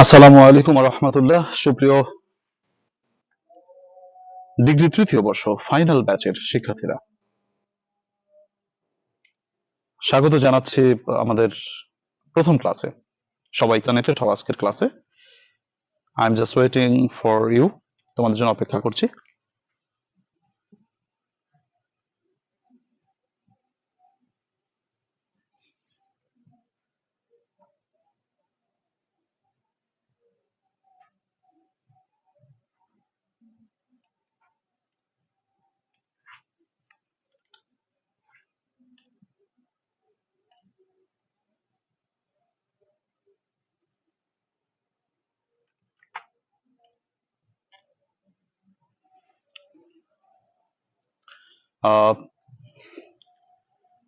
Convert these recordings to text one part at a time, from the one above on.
আসসালামু আলাইকুম ওয়া রাহমাতুল্লাহ। সুপ্রিয় ডিগ্রি তৃতীয় বর্ষ ফাইনাল ব্যাচের শিক্ষার্থীরা, স্বাগত জানাচ্ছি আমাদের প্রথম ক্লাসে। সবাই কানেক্টেড হও আজকের ক্লাসে। I am just waiting for you, তোমাদের জন্য অপেক্ষা করছি।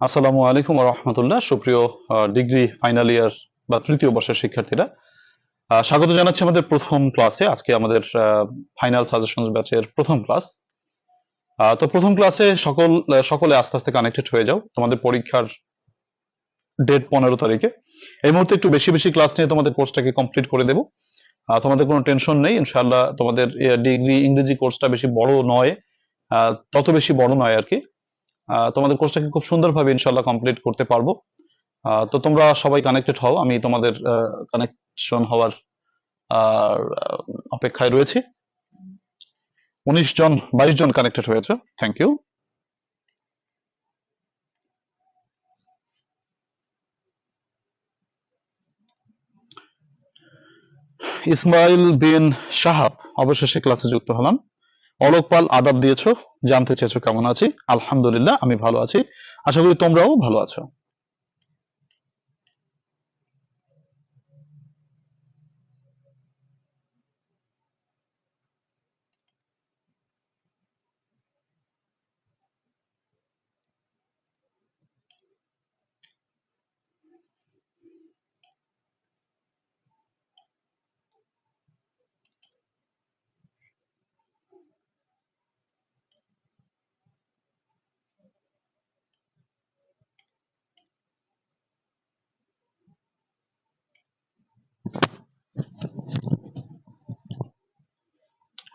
আসসালামু আলাইকুম ওয়া রাহমাতুল্লাহ। সুপ্রিয় ডিগ্রি ফাইনাল ইয়ার বা তৃতীয় বর্ষের শিক্ষার্থীরা, স্বাগত জানাচ্ছি আমাদের প্রথম ক্লাসে। আজকে আমাদের ফাইনাল সাজেশনস ব্যাচের প্রথম ক্লাস। তো প্রথম ক্লাসে সকলে আস্তে আস্তে কানেক্টেড হয়ে যাও। তোমাদের পরীক্ষার ডেট 15 তারিখে। এই মুহূর্তে একটু বেশি বেশি ক্লাস নিয়ে তোমাদের কোর্সটাকে কমপ্লিট করে দেবো। তোমাদের কোনো টেনশন নেই, ইনশাআল্লাহ। তোমাদের ডিগ্রি ইংরেজি কোর্সটা বেশি বড় নয়, তত বেশি বড় নয় আর কি। তোমাদের কোর্সটাকে খুব সুন্দরভাবে ইনশাআল্লাহ কমপ্লিট করতে পারবো। তো তোমরা সবাই কানেক্টেড হও, আমি তোমাদের কানেকশন হওয়ার অপেক্ষায় রয়েছি। 19 জন 22 জন কানেক্টেড হয়েছে, থ্যাংক ইউ। ইসমাইল বিন শাহাব অবশেষে ক্লাসে যুক্ত হলাম। অলোক পাল আদাব দিয়েছো, জানতে চেয়েছো কেমন আছি। আলহামদুলিল্লাহ, আমি ভালো আছি। আশা করি তোমরাও ভালো আছো।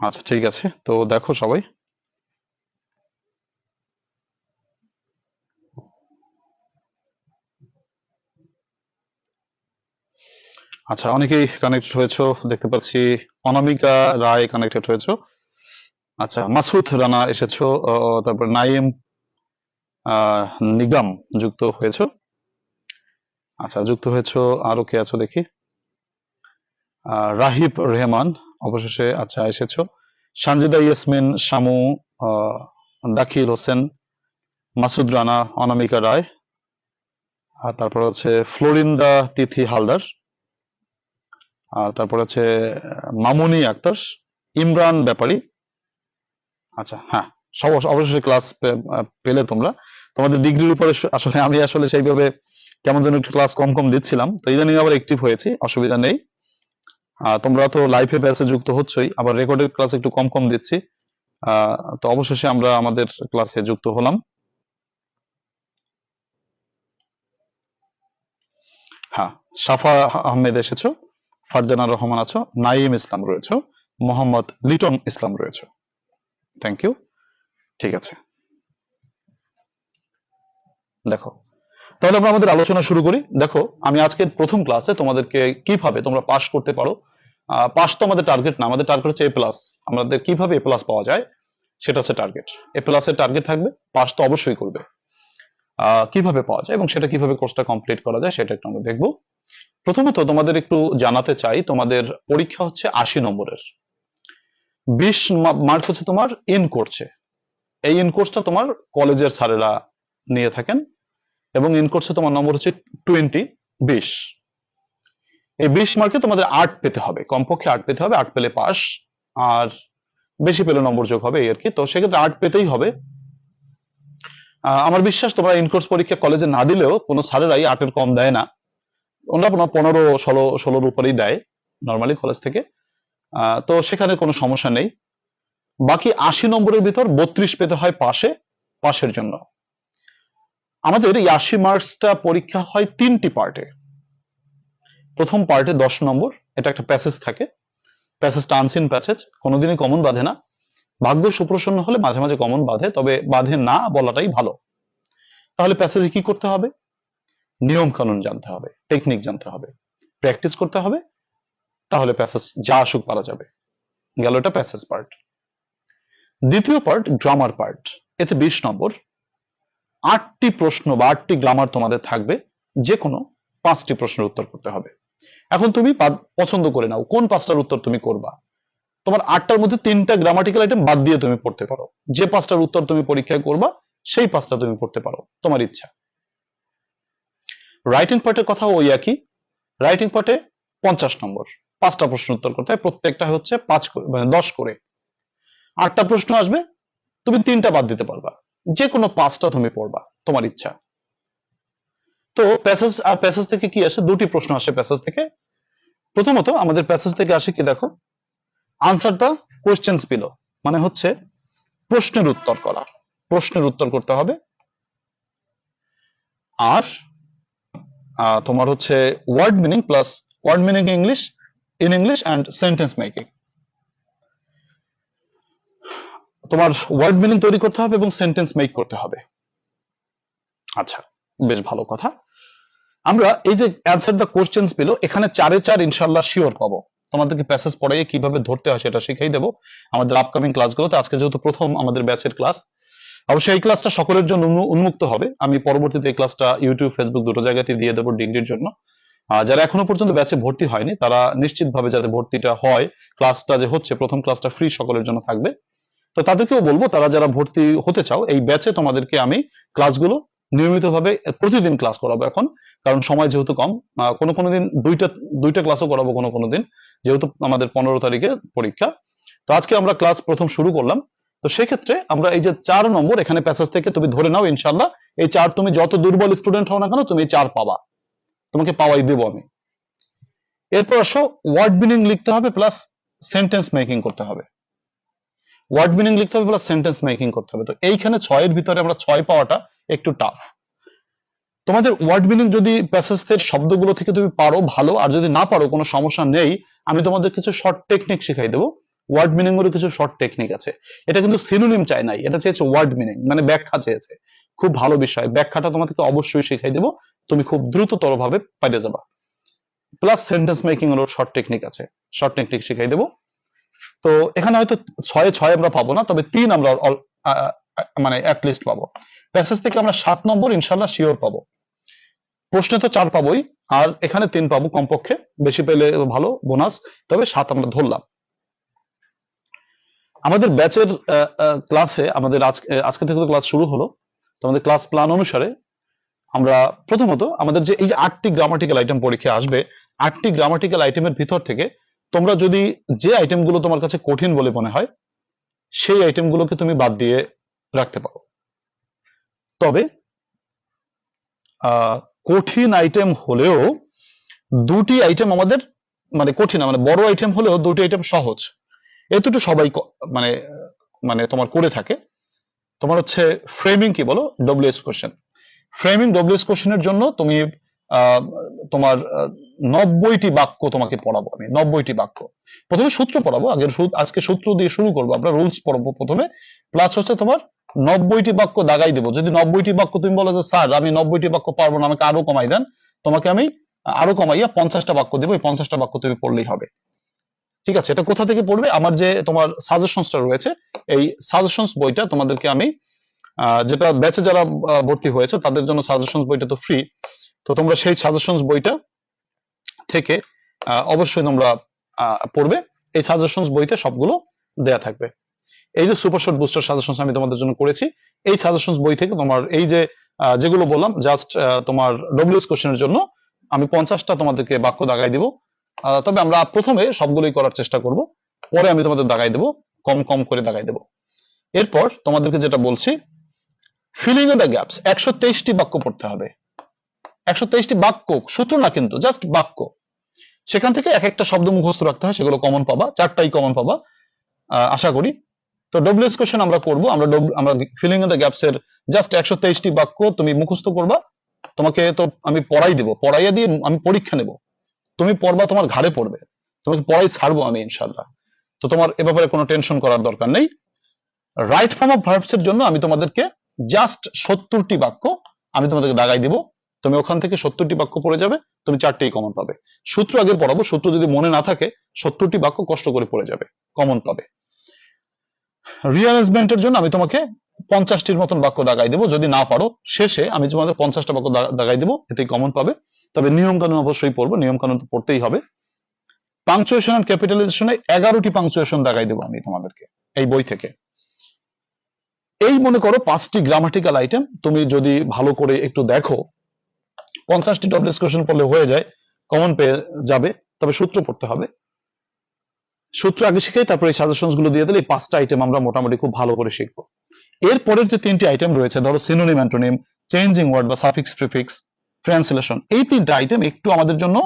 আচ্ছা, ঠিক আছে। তো দেখো সবাই, আচ্ছা, অনেকেই কানেক্টেড হয়েছো দেখতে পাচ্ছি। অনামিকা রায় কানেক্টেড হয়েছো। আচ্ছা, মাসুদ রানা এসেছো। তারপর নাইম নিগম যুক্ত হয়েছো। আচ্ছা, যুক্ত হয়েছো। আরো কে আছো দেখি। রাহিব রেহমান অবশেষে আচ্ছা এসেছো। সানজিদা ইয়াসমিন, শামু, দাখিল হোসেন, মাসুদ রানা, অনামিকা রায়, আর তারপর হচ্ছে ফ্লোরিন্দা তিথি হালদার, আর তারপর হচ্ছে মামুনি আক্তার, ইমরান ব্যাপারী। আচ্ছা, হ্যাঁ, সব অবশেষে ক্লাস পেলে তোমরা। তোমাদের ডিগ্রির উপরে আসলে আমি সেইভাবে কেমন যেন একটু ক্লাস কম কম দিচ্ছিলাম, তো ইদানিং আবার অ্যাক্টিভ হয়েছি, অসুবিধা নেই। তোমরা তো লাইভে ব্যাচে যুক্ত হচ্ছই, আবার রেকর্ডেড ক্লাস একটু কম কম দিচ্ছি। তো অবশেষে আমরা আমাদের ক্লাসে যুক্ত হলাম। হ্যাঁ, সাফা আহমেদ এসেছো, ফারজানা রহমান আছো, নাইম ইসলাম রয়েছে, মোহাম্মদ লিটন ইসলাম রয়েছে, থ্যাংক ইউ। ঠিক আছে, দেখো তাহলে আমরা আমাদের আলোচনা শুরু করি। দেখো, আমি আজকের প্রথম ক্লাসে তোমাদেরকে কিভাবে তোমরা পাস করতে পারো, পাস তো আমাদের টার্গেট না, আমাদের টার্গেট হচ্ছে এ প্লাস। আমাদের কিভাবে এ প্লাস পাওয়া যায় সেটা হচ্ছে টার্গেট। এ প্লাসের টার্গেট থাকবে, পাস তো অবশ্যই করবে। কিভাবে পাওয়া যায় এবং সেটা কিভাবে কোর্সটা কমপ্লিট করা যায় সেটা একটু আমরা দেখব। প্রথমত তোমাদের একটু জানাতে চাই, তোমাদের পরীক্ষা হচ্ছে 80 নম্বরের। 20 মার্ক হচ্ছে তোমার ইন কোর্সে। এই ইন কোর্সটা তোমার কলেজের স্যারেরা নিয়ে থাকেন, এবং ইন কোর্সে তোমার নম্বর হচ্ছে 20। এই 20 মার্কে তোমাদের 8 পেতে হবে, কমপক্ষে 8 পেতে হবে। 8 পেলে পাস, আর বেশি পেলে নম্বর যোগ হবে এই আর কি। তো সেক্ষেত্রে 8 পেতেই হবে। আমার বিশ্বাস তোমরা ইন কোর্স পরীক্ষা কলেজে না দিলেও কোনো স্যারেরাই 8-এর কম দেয় না। ওনারা 15, 16-র উপরেই দেয় নর্মালি কলেজ থেকে। তো সেখানে কোনো সমস্যা নেই। বাকি 80 নম্বরের ভিতর 32 পেতে হয় পাশের জন্য। আমাদের এই 80 মার্কসটা পরীক্ষা হয় 3টি পার্টে। প্রথম পার্টে 10 নম্বর, এটা একটা প্যাসেজ থাকে। প্যাসেজটা আনসিন প্যাসেজ, কোনোদিনই কমন বাঁধে না। ভাগ্য সুপ্রসন্ন হলে মাঝে মাঝে কমন বাঁধে, তবে বাঁধে না বলাটাই ভালো। তাহলে প্যাসেজে কি করতে হবে? নিয়ম কানুন জানতে হবে, টেকনিক জানতে হবে, প্র্যাকটিস করতে হবে, তাহলে প্যাসেজ যা আসুক পারা যাবে। গেল এটা প্যাসেজ পার্ট। দ্বিতীয় পার্ট গ্রামার পার্ট, এতে 20 নম্বর। 8টি প্রশ্ন বা 8টি গ্রামার তোমাদের থাকবে, যে কোনো 5টি প্রশ্নের উত্তর করতে হবে। এখন তুমি পছন্দ করে নাও কোন 5টার উত্তর তুমি করবা। তোমার 8টার মধ্যে 3টা গ্রামাটিক্যাল আইটেম বাদ দিয়ে তুমি পড়তে পারো, যে 5টার উত্তর তুমি পরীক্ষায় করবা সেই 5টা তুমি পড়তে পারো, তোমার ইচ্ছা। রাইটিং পার্টের কথা ওই একই। রাইটিং পার্টে 50 নম্বর, 5টা প্রশ্ন উত্তর করতে হয়, প্রত্যেকটা হচ্ছে 5 করে, মানে 10 করে। 8টা প্রশ্ন আসবে, তুমি 3টা বাদ দিতে পারবা, যে কোনো 5টা তুমি পড়বা, তোমার ইচ্ছা। তো প্যাসেজ আর প্যাসেজ থেকে কি আসে? 2টি প্রশ্ন আসে প্যাসেজ থেকে। প্রথমত আমাদের প্যাসেজ থেকে আসে কি, দেখো, আনসার দ্য কোশ্চেন্স বিলো, মানে হচ্ছে প্রশ্নের উত্তর করা, প্রশ্নের উত্তর করতে হবে। আর তোমার হচ্ছে word meaning plus word meaning English, in English and sentence making. তোমার ওয়ার্ড মিনিং তৈরি করতে হবে এবং সেন্টেন্স মেক করতে হবে। আচ্ছা, বেশ ভালো কথা। আমরা এই যে অ্যান্সার দ্য কোশ্চেন্স বিলো, এখানে 4-এ 4 ইনশাআল্লাহ শিওর পাবো। তোমাদেরকে প্যাসেজ পড়াইয়ে কিভাবে ধরতে হয় সেটা শিখিয়ে দেবো আমাদের আপকামিং ক্লাসগুলোতে। আজকে যেহেতু প্রথম আমাদের ব্যাচের ক্লাস, অবশ্যই এই ক্লাসটা সকলের জন্য উন্মুক্ত হবে। আমি পরবর্তীতে এই ক্লাসটা ইউটিউব, ফেসবুক দুটো জায়গাতে দিয়ে দেবো ডিগ্রির জন্য। যারা এখনো পর্যন্ত ব্যাচে ভর্তি হয়নি তারা নিশ্চিতভাবে যাতে ভর্তিটা হয়, ক্লাসটা যে হচ্ছে প্রথম ক্লাসটা ফ্রি সকলের জন্য থাকবে। তো তাদেরকেও বলবো, তারা যারা ভর্তি হতে চাও এই ব্যাচে, তোমাদেরকে আমি ক্লাসগুলো নিয়মিতভাবে প্রতিদিন ক্লাস করাবো এখন, কারণ সময় যেহেতু কম। কোনো কোনো দিন দুইটা ক্লাসও করাবো কোনো কোনো দিন, যেহেতু আমাদের 15 তারিখে পরীক্ষা। তো আজকে আমরা ক্লাস প্রথম শুরু করলাম। তো সেক্ষেত্রে আমরা এই যে 4 নম্বর এখানে প্যাসেজ থেকে তুমি ধরে নাও ইনশাল্লাহ এই 4, তুমি যত দুর্বল স্টুডেন্ট হও না কেন তুমি 4 পাবা, তোমাকে পাওয়াই দেবো আমি। এরপর আসো, ওয়ার্ড মিনিং লিখতে হবে প্লাস সেন্টেন্স মেকিং করতে হবে। ওয়ার্ড মিনিং লিখতে হবে প্লাস সেন্টেন্স মেকিং করতে হবে। তো এইখানে 6-এর ভিতরে আমরা 6 পাওয়াটা একটু টাফ। তোমাদের ওয়ার্ড মিনিং যদি প্যাসেজের শব্দগুলো থেকে তুমি পারো ভালো, আর যদি না পারো কোনো সমস্যা নেই, আমি তোমাদের কিছু শর্ট টেকনিক শিখাই দেবো। ওয়ার্ড মিনিং এর কিছু শর্ট টেকনিক আছে। এটা কিন্তু সিনোনিম চাই নাই, এটা চেয়েছে ওয়ার্ড মিনিং, মানে ব্যাখ্যা চেয়েছে। খুব ভালো বিষয়, ব্যাখ্যাটা তোমাদেরকে অবশ্যই শিখাই দেবো, তুমি খুব দ্রুততর ভাবে পাইতে যাবা। প্লাস সেন্টেন্স মেকিং এর শর্ট টেকনিক আছে, শর্ট টেকনিক শিখাই দেবো। তো এখানে হয়তো 6-এ 6 আমরা পাবো না, তবে 3 আমরা মানে অ্যাটলিস্ট পাবো। প্যাসেজ থেকে আমরা 7 নম্বর ইনশাল্লাহ শিওর পাবো। প্রশ্নে তো 4 পাবোই, আর এখানে 3 পাবো কমপক্ষে, বেশি পেলে ভালো বোনাস, তবে 7 আমরা ধরলাম। আমাদের ব্যাচের ক্লাসে আমাদের আজকে থেকে তো ক্লাস শুরু হলো। তো আমাদের ক্লাস প্ল্যান অনুসারে আমরা প্রথমত আমাদের যে এই যে 8টি গ্রামাটিক্যাল আইটেম পরীক্ষা আসবে, 8টি গ্রামাটিক্যাল আইটেমের ভিতর থেকে তোমরা যদি যে আইটেমগুলো তোমার কাছে কঠিন বলে মনে হয় সেই আইটেমগুলোকে তুমি বাদ দিয়ে রাখতে পারো। তবে কঠিন আইটেম হলেও 2টি আইটেম আমাদের, মানে কঠিন মানে বড় আইটেম হলেও 2টি আইটেম সহজ, এতটুকু সবাই মানে মানে তোমার করে থাকে। তোমার হচ্ছে ফ্রেমিং কি বলো, ডব্লিউএস কোশ্চেন। ফ্রেমিং ডব্লিউএস কোশ্চেনের জন্য তুমি তোমার 90টি বাক্য তোমাকে পড়াবো আমি, 90টি বাক্য। প্রথমে সূত্র পড়াবো, আজকে সূত্র দিয়ে শুরু করবো, আমরা রুলস পড়াবো প্রথমে, প্লাস হচ্ছে তোমার 90টি বাক্য দাগাই দেবো। যদি 90টি বাক্য তুমি বলো যে স্যার আমি 90টি বাক্য পারবো না, আমাকে আরো কমাই দেন, তোমাকে আমি আরো কমাইয়া 50টা বাক্য দেবো, এই 50টা বাক্য তুমি পড়লেই হবে। ঠিক আছে, এটা কোথা থেকে পড়বে? আমার যে তোমার সাজেশনসটা রয়েছে, এই সাজেশনস বইটা তোমাদেরকে আমি, যেটা ব্যাচে যারা ভর্তি হয়েছে তাদের জন্য সাজেশনস বইটা তো ফ্রি, তো তোমরা সেই সাজেশনস বইটা থেকে অবশ্যই তোমরা পড়বে। এই সাজেশনস বইতে সবগুলো দেয়া থাকবে। এই যে সুপার শর্ট বুস্টার সাজেশনস আমি তোমাদের জন্য করেছি, এই সাজেশনস বই থেকে তোমার এই যে যেগুলো বললাম জাস্ট তোমার ডব্লিউএস কোশ্চেনের জন্য আমি 50টা তোমাদেরকে বাক্য দাগাই দিব। তবে আমরা প্রথমে সবগুলোই করার চেষ্টা করব, পরে আমি তোমাদের দাগাই দেবো, কম কম করে দাগাই দেবো। এরপর তোমাদেরকে যেটা বলছি, ফিলিং ইন দ্য গ্যাপস, 123টি বাক্য পড়তে হবে। 123টি বাক্য, সূত্র না কিন্তু, জাস্ট বাক্য। সেখান থেকে এক একটা শব্দ মুখস্থ রাখতে হয়, সেগুলো কমন পাবা, 4টাই কমন পাবা আশা করি। তো ডব্লিউএস কোশ্চেন আমরা করব, আমরা ফিলিং ইন দ্য গ্যাপস এর জাস্ট 123টি বাক্য তুমি মুখস্থ করবা। তোমাকে তো আমি পড়াই দেব, পড়াইয়া দিয়ে আমি পরীক্ষা নেব, তুমি পড়বা, তোমার ঘাড়ে পড়বে, তোমাকে পড়াই ছাড়বো আমি ইনশাল্লাহ। তো তোমার এ ব্যাপারে কোনো টেনশন করার দরকার নেই। রাইট ফর্ম অফ ভার্বস এর জন্য আমি তোমাদেরকে জাস্ট 70টি বাক্য আমি তোমাদেরকে দাগাই দিব, তুমি ওখান থেকে 70টি বাক্য পড়ে যাবে, তুমি 4টেই কমন পাবে। সূত্র আগে পড়াবো, সূত্র যদি মনে না থাকে 70টি বাক্য কষ্ট করে পড়ে যাবে, কমন পাবে। রিঅ্যারেঞ্জমেন্টের জন্য আমি তোমাকে 50টির মতন বাক্য দাগাই দেবো, যদি না পারো শেষে আমি তোমাদের 50টা বাক্য দাগাই দেবো, এতেই কমন পাবে। তবে নিয়ম কানুন অবশ্যই পড়বো, নিয়ম কানুন তো পড়তেই হবে। পাংচুয়েশন এন্ড ক্যাপিটালাইজেশনে 11টি পাংচুয়েশন দাগাই দেবো আমি তোমাদেরকে এই বই থেকে। এই মনে করো 5টি গ্রামাটিক্যাল আইটেম, তুমি যদি ভালো করে একটু দেখো 50টি ডব্লিউএস কোশ্চেন পড়লে হয়ে যায়, কমন পেয়ে যাবে। তবে সূত্র পড়তে হবে, সূত্র আগে শিখাই, তারপর এই সাজেশনস গুলো দিয়ে দিলে এই 5টা আইটেম আমরা মোটামুটি খুব ভালো করে শিখবো। এর পরের যে 3টি আইটেম রয়েছে, ধরো সিনোনিম, অ্যান্টোনিম, চেঞ্জিং ওয়ার্ড বা সাফিক্স, প্রিফিক্স, ট্রান্সলেশন, এই 3টা আইটেম একটু আমাদের জন্য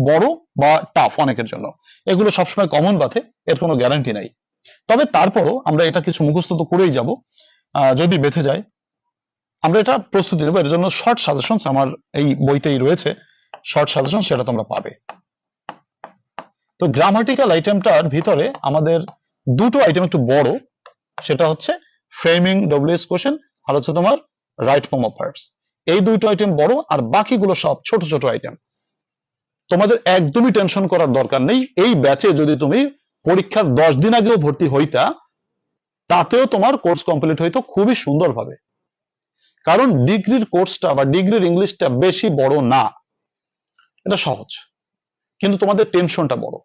বড় বা টাফ অনেকের জন্য, এগুলো সবসময় কমন বাথে, এর কোনো গ্যারান্টি নাই। তবে তারপরও আমরা এটা কিছু মুখস্থ তো করেই যাব, যদি বেঁধে যায় আমরা এটা প্রস্তুতি নেবো। এর জন্য শর্ট সাজেশনস আমার এই বইতেই রয়েছে, শর্ট সাজেশন, সেটা তোমরা পাবে। তো গ্রামাটিক্যাল আইটেমটার ভিতরে আমাদের দুটো আইটেম একটু বড়, সেটা হচ্ছে ফ্রেমিং ডব্লিউএস কোশ্চেন আর হচ্ছে তোমার রাইট ফর্ম অফ ভার্বস। এই দুটো আইটেম বড়, আর বাকিগুলো সব ছোট ছোট আইটেম। তোমাদের একদমই টেনশন করার দরকার নেই। এই ব্যাচে যদি তুমি পরীক্ষার 10 দিন আগেও ভর্তি হইতা, তাতেও তোমার কোর্স কমপ্লিট হইতো খুবই সুন্দরভাবে। কারণ ডিগ্রির কোর্সটা বা ডিগ্রির ইংলিশটা বেশি বড় না, এটা সহজ, কিন্তু তোমাদের টেনশনটা বড়।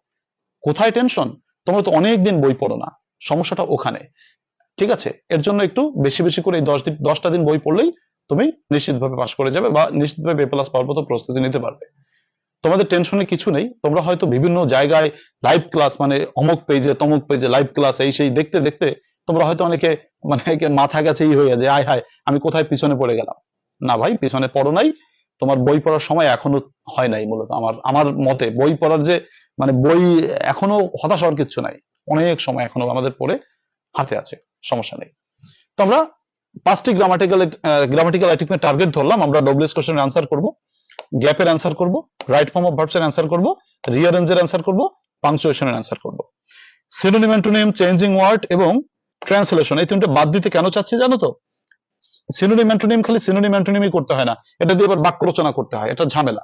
কোথায় টেনশন? তোমরা তো অনেক দিন বই পড়ো না, সমস্যাটা ওখানে। ঠিক আছে, এর জন্য একটু বেশি বেশি করে এই 10টা দিন বই পড়লেই তুমি নিশ্চিতভাবে পাস করে যাবে, বা নিশ্চিতভাবে এ প্লাস পাওয়ার মতো প্রস্তুতি নিতে পারবে। তোমাদের টেনশনে কিছু নেই। তোমরা হয়তো বিভিন্ন জায়গায় লাইভ ক্লাস, মানে অমুক পেজে তমুক পেজে লাইভ ক্লাস এই সেই দেখতে দেখতে তোমরা হয়তো অনেকে মানে মাথা গেছেই হয়ে যায়, আয় হায় আমি কোথায় পিছনে পড়ে গেলাম। না ভাই, পিছনে পড়ো নাই, তোমার বই পড়ার সময় এখনো হয় নাই। মূলত আমার মতে বই পড়ার যে মানে বই এখনো হতাশ হওয়ার কিছু নাই, অনেক সময় এখনো আমাদের পড়ে হাতে আছে, সমস্যা নেই। তো আমরা 5টি গ্রামাটিক্যাল আইটেমের টার্গেট ধরলাম। আমরা ডব্লিউএস কোশ্চেনের অ্যান্সার করব, গ্যাপের অ্যান্সার করব, রাইট ফর্ম অফ ভার্বস এর অ্যান্সার করব, রিঅ্যারেঞ্জের অ্যান্সার করব, পাংচুয়েশনের অ্যান্সার করব। সিনোনিম, অ্যান্টোনিম, চেঞ্জিং ওয়ার্ড এবং ট্রান্সলেশন, এই তিনটে বাদ দিতে কেন চাচ্ছি জানো তো? সিনোনিম অ্যান্টোনিম খালি সিনোনিম অ্যান্টোনিমই করতে হয় না, এটা দিয়ে আবার বাক্য রচনা করতে হয়, এটা ঝামেলা।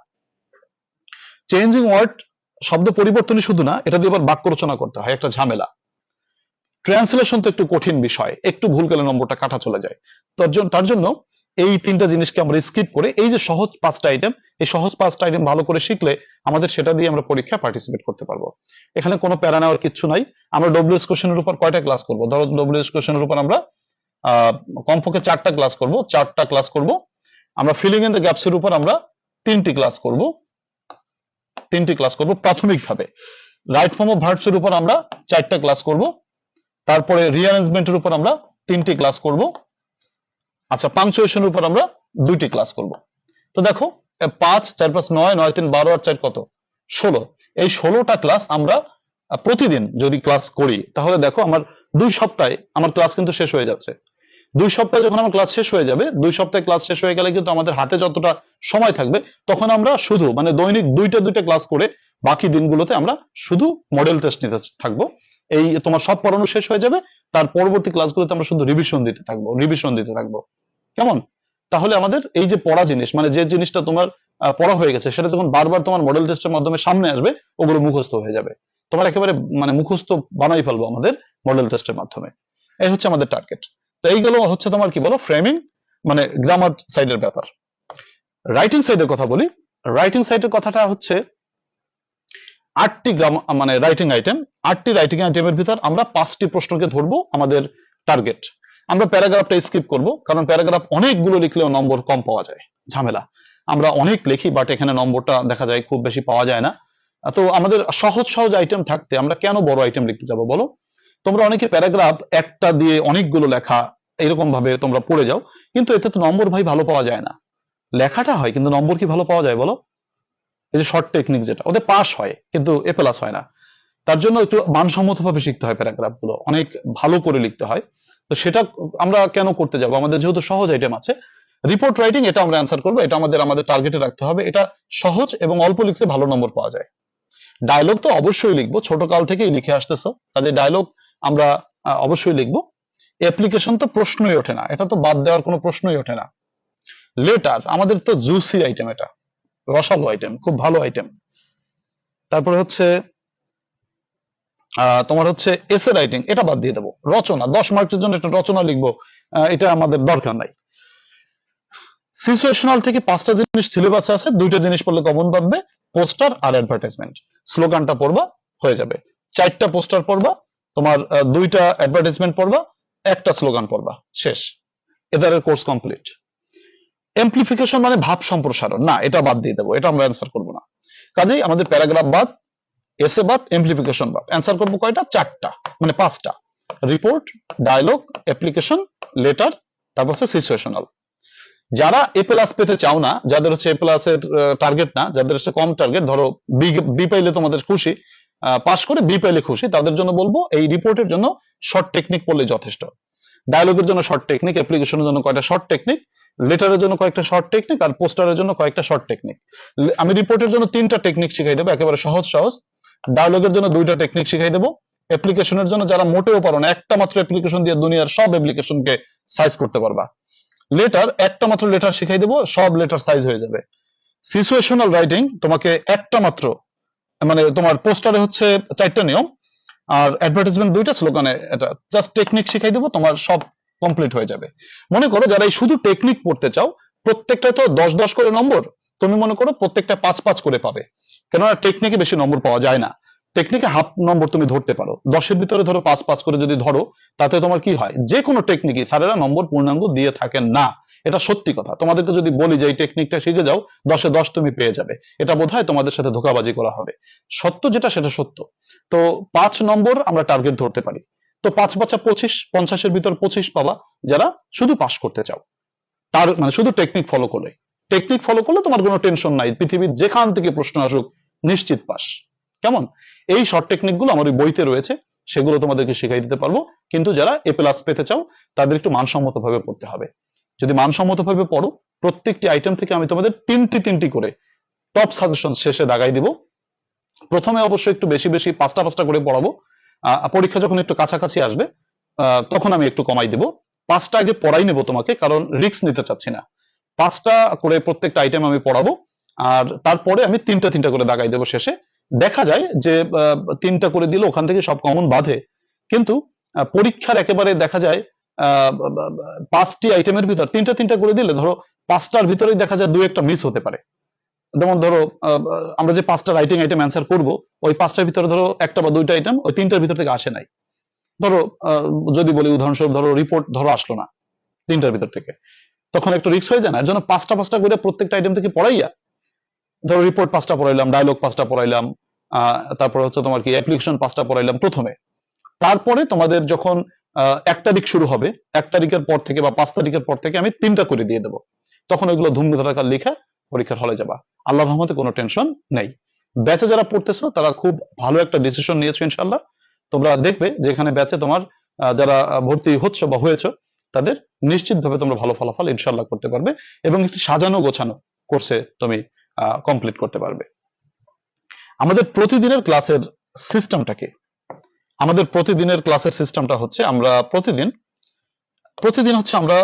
চেঞ্জিং ওয়ার্ড শব্দ পরিবর্তনই শুধু না, এটা দিয়ে আবার বাক্য রচনা করতে হয়, একটা ঝামেলা। ট্রান্সলেশন তো একটু কঠিন বিষয়, একটু ভুল গেলে নম্বরটা কাটা চলে যায়। তার জন্য এই 3টা জিনিসকে আমরা স্কিপ করে এই যে সহজ 5টা আইটেম, এই সহজ 5টা আইটেম ভালো করে শিখলে আমাদের সেটা দিয়ে আমরা পরীক্ষায় পার্টিসিপেট করতে পারবো। এখানে কোনো প্যারা নেওয়ার কিছু নাই। আমরা ডব্লিউএস কোশ্চেনের উপর কয়টা ক্লাস করব? ধরো ডব্লিউএস কোশ্চেনের উপর আমরা কমপক্ষে 4টা ক্লাস করব, 4টা ক্লাস করব। আমরা ফিলিং ইন দ্য গ্যাপস এর উপর আমরা 3টি ক্লাস করব, 3টি ক্লাস করব প্রাথমিকভাবে। রাইট ফর্ম অফ ভার্বস এর উপর আমরা 4টা ক্লাস করব, তারপরে রিঅ্যারেঞ্জমেন্টের উপর আমরা 3টি ক্লাস করব। আচ্ছা, পাংচুয়েশনের উপর আমরা 2টি ক্লাস করব। তো দেখো 5 4 5 9 9 3 12 আর 4 কত 16, এই 16টা ক্লাস আমরা প্রতিদিন যদি ক্লাস করি, তাহলে দেখো আমার 2 সপ্তাহে আমার ক্লাস কিন্তু শেষ হয়ে যাচ্ছে। 2 সপ্তাহে যখন আমার ক্লাস শেষ হয়ে যাবে, 2 সপ্তাহে ক্লাস শেষ হয়ে গেলে কিন্তু আমাদের হাতে যতটা সময় থাকবে, তখন আমরা শুধু মানে দৈনিক 2টা ক্লাস করে বাকি দিনগুলোতে আমরা শুধু মডেল টেস্ট নিতে থাকবো। এই তোমার সব পড়ানো শেষ হয়ে যাবে, তার পরবর্তী ক্লাসগুলোতে আমরা শুধু রিভিশন দিতে থাকবো। কেমন? তাহলে আমাদের এই যে পড়া জিনিস, মানে যে জিনিসটা তোমার পড়া হয়ে গেছে, সেটা যখন বারবার তোমার মডেল টেস্টের মাধ্যমে সামনে আসবে, ওগুলো মুখস্থ হয়ে যাবে। তোমার একেবারে মানে মুখস্থ বানাই ফেলবো আমাদের মডেল টেস্টের মাধ্যমে। এই হচ্ছে আমাদের টার্গেট। তো এইগুলো হচ্ছে তোমার কি বলো ফ্রেমিং, মানে গ্রামার সাইডের ব্যাপার। রাইটিং সাইডের কথা বলি। রাইটিং সাইডের কথাটা হচ্ছে 8টি মানে রাইটিং আইটেম। 8টি রাইটিং আইটেমের ভিতর আমরা 5টি প্রশ্নকে ধরবো আমাদের টার্গেট। আমরা প্যারাগ্রাফটা স্কিপ করব, কারণ প্যারাগ্রাফ অনেকগুলো লিখলেও নম্বর কম পাওয়া যায়, ঝামেলা। আমরা অনেক লিখি, বাট এখানে নম্বরটা দেখা যায় খুব বেশি পাওয়া যায় না। তো আমাদের সহজ সহজ আইটেম থাকতে আমরা কেন বড় আইটেম লিখতে যাব বলো? তোমরা অনেকে প্যারাগ্রাফ একটা দিয়ে অনেকগুলো লেখা এরকম ভাবে তোমরা পড়ে যাও, কিন্তু এতে তো নম্বর ভাই ভালো পাওয়া যায় না। লেখাটা হয়, কিন্তু নম্বর কি ভালো পাওয়া যায় বলো? এই যে শর্ট টেকনিক, যেটা ওদের পাস হয় কিন্তু এ প্লাস হয় না। তার জন্য একটু মানসম্মতভাবে শিখতে হয়, প্যারাগ্রাফ গুলো অনেক ভালো করে লিখতে হয়। তো সেটা আমরা কেন করতে যাব, আমাদের যেহেতু সহজ আইটেম আছে, রিপোর্ট রাইটিং এটা আমরা অ্যান্সার করবো, এটা আমাদের টার্গেটে রাখতে হবে, এটা সহজ এবং অল্প লিখতে ভালো নম্বর পাওয়া যায়। ডায়লগ তো অবশ্যই লিখবো, ছোট কাল থেকেই লিখে আসতেছো, কাজে ডায়লগ আমরা অবশ্যই লিখবো। অ্যাপ্লিকেশন তো প্রশ্নই ওঠে না, এটা তো বাদ দেওয়ার কোনো প্রশ্নই ওঠে না। লেটার আমাদের তো জুসি আইটেম, এটা রসালো আইটেম, খুব ভালো আইটেম। তারপরে হচ্ছে তোমার হচ্ছে এসে রাইটিং, এটা বাদ দিয়ে দেবো। রচনা 10 মার্কের জন্য একটা রচনা লিখবো, এটা আমাদের দরকার নাই। সিচুয়েশনাল থেকে 5টা জিনিস সিলেবাসে আছে, 2টা জিনিস পড়লে কমন পাবে, পোস্টার আর অ্যাডভার্টাইজমেন্ট। স্লোগানটা পড়বা, হয়ে যাবে। 4টা পোস্টার পড়বা, তোমার 2টা অ্যাডভার্টাইজমেন্ট পড়বা, একটা স্লোগান পড়বা, শেষ, এদারের কোর্স কমপ্লিট। এমপ্লিফিকেশন মানে ভাব সম্প্রসারণ, না এটা বাদ দিয়ে দেবো, এটা আমরা অ্যান্সার করবো না। কাজেই আমাদের প্যারাগ্রাফ বাদ, এসে বাদ, এমপ্লিফিকেশন বাদ, অ্যান্সার করবো কয়টা, 4টা, মানে 5টা। রিপোর্ট, ডায়লগ, অ্যাপ্লিকেশন, লেটার, তারপর হচ্ছে সিচুয়েশনাল। যারা এ প্লাস পেতে চাও না, যাদের হচ্ছে এ প্লাস এর টার্গেট না, যাদের হচ্ছে কম টার্গেট, ধরো বি পাইলে তোমাদের খুশি, পাস করে বি পাইলে খুশি, তাদের জন্য বলবো এই রিপোর্টের জন্য শর্ট টেকনিক পড়লে যথেষ্ট। ডায়লগের জন্য শর্ট টেকনিক, অ্যাপ্লিকেশনের জন্য কয়েকটা শর্ট টেকনিক, লেটারের জন্য কয়েকটা শর্ট টেকনিক, আর পোস্টারের জন্য কয়েকটা শর্ট টেকনিক। আমি রিপোর্টের জন্য 3টা টেকনিক শিখাই দেবো, একেবারে সহজ সহজ। ডায়লগের জন্য 2টা টেকনিক শিখাই দেবো। অ্যাপ্লিকেশনের জন্য যারা মোটেও পারো না, একটা মাত্র অ্যাপ্লিকেশন দিয়ে দুনিয়ার সব অ্যাপ্লিকেশনকে সাইজ করতে পারবা। লেটার, একটা মাত্র লেটার শিখাই দেবো, সব লেটার সাইজ হয়ে যাবে। সিচুয়েশনাল রাইটিং তোমাকে একটা মাত্র, মানে তোমার পোস্টারে হচ্ছে 4টা নিয়ম, আর অ্যাডভার্টাইজমেন্ট 2টা, স্লোগানে এটা জাস্ট টেকনিক শিখাই দেবো, তোমার সব কমপ্লিট হয়ে যাবে। মনে করো যারা এই শুধু টেকনিক পড়তে চাও, প্রত্যেকটা তো 10-10 করে নম্বর, তুমি মনে করো প্রত্যেকটা 5-5 করে পাবে, কেননা টেকনিকে বেশি নম্বর পাওয়া যায় না। টেকনিকে হাফ নম্বর তুমি ধরতে পারো, 10-এর ভিতরে ধরো 5-5 করে যদি ধরো, তাতে তোমার কি হয়, যে কোনো টেকনিকই স্যারেরা নম্বর পূর্ণাঙ্গ দিয়ে থাকেন না, এটা সত্যি কথা। তোমাদেরকে যদি বলি যে এই টেকনিকটা শিখে যাও, 10-এ 10 তুমি পেয়ে যাবে, এটা বোধহয় তোমাদের সাথে ধোঁকাবাজি করা হবে। সত্য যেটা সেটা সত্য। তো 5 নম্বর আমরা টার্গেট ধরতে পারি। তো 5-5 25, 50-এর ভিতর 25 পাবা, যারা শুধু পাস করতে চাও, তার মানে শুধু টেকনিক ফলো করলে। টেকনিক ফলো করলে তোমার কোনো টেনশন নাই, পৃথিবীর যেখান থেকে প্রশ্ন আসুক নিশ্চিত পাস। কেমন? এই শর্ট টেকনিক গুলো আমার ওই বইতে রয়েছে, সেগুলো তোমাদেরকে শিখাই দিতে পারবো। কিন্তু যারা এ প্লাস পেতে চাও, তাদের একটু মানসম্মত ভাবে পড়তে হবে। যদি মানসম্মত ভাবে পড়ো, প্রত্যেকটি আইটেম থেকে আমি তোমাদের 3টি করে টপ সাজেশন শেষে দাগাই দিব। প্রথমে অবশ্যই একটু বেশি বেশি 5টা করে পড়াবো, পরীক্ষা যখন একটু কাছাকাছি আসবে, তখন আমি একটু কমাই দিব। 5টা আগে পড়াই নেবো তোমাকে, কারণ রিস্ক নিতে চাচ্ছি না। 5টা করে প্রত্যেকটা আইটেম আমি পড়াবো, আর তারপরে আমি 3টা করে দাগাই দেবো শেষে। দেখা যায় যে 3টা করে দিলে ওখান থেকে সব কমন বাঁধে, কিন্তু পরীক্ষার একেবারে দেখা যায় 5টি আইটেমের ভিতর 3টা করে দিলে, ধরো 5টার ভিতরেই দেখা যায় 2-1টা মিস হতে পারে। যেমন ধরো আমরা যে 5টা রাইটিং আইটেম অ্যান্সার করব, ওই 5টার ভিতরে ধরো 1টা বা 2টা আইটেম ওই 3টার ভিতর থেকে আসে নাই। ধরো যদি বলি উদাহরণস্বরূপ, ধরো রিপোর্ট ধরো আসলো না 3টার ভিতর থেকে, তখন একটু রিস্ক হয়ে যায় না? এর জন্য 5টা করে প্রত্যেকটা আইটেম থেকে পড়াইয়া, ধরো রিপোর্ট 5টা পড়াইলাম, ডায়লগ 5টা পড়াইলাম, তারপর হচ্ছে তোমার কি অ্যাপ্লিকেশন 5টা পড়াইলাম প্রথমে। তারপরে তোমাদের যখন 1 তারিখ শুরু হবে, 1 তারিখের পর থেকে বা 5 তারিখের পর থেকে আমি 3টা করে দিয়ে দেবো। তখন ওইগুলো ধুমধারাকার লিখে পরীক্ষার হলে যাবা, আল্লাহর রহমতে কোনো টেনশন নেই। ব্যাচে যারা পড়তেছো তারা খুব ভালো একটা ডিসিশন নিয়েছো ইনশাল্লাহ। তোমরা দেখবে যে এখানে ব্যাচে তোমার যারা ভর্তি হচ্ছ বা হয়েছে, তাদের নিশ্চিতভাবে তোমরা ভালো ফলাফল ইনশাল্লাহ করতে পারবে, এবং একটি সাজানো গোছানো কোর্সে তুমি কমপ্লিট করতে পারবে। আমাদের প্রতিদিনের ক্লাসের সিস্টেমটা কি? আমাদের প্রতিদিনের ক্লাসের সিস্টেমটা হচ্ছে, আমরা প্রতিদিন হচ্ছে আমরা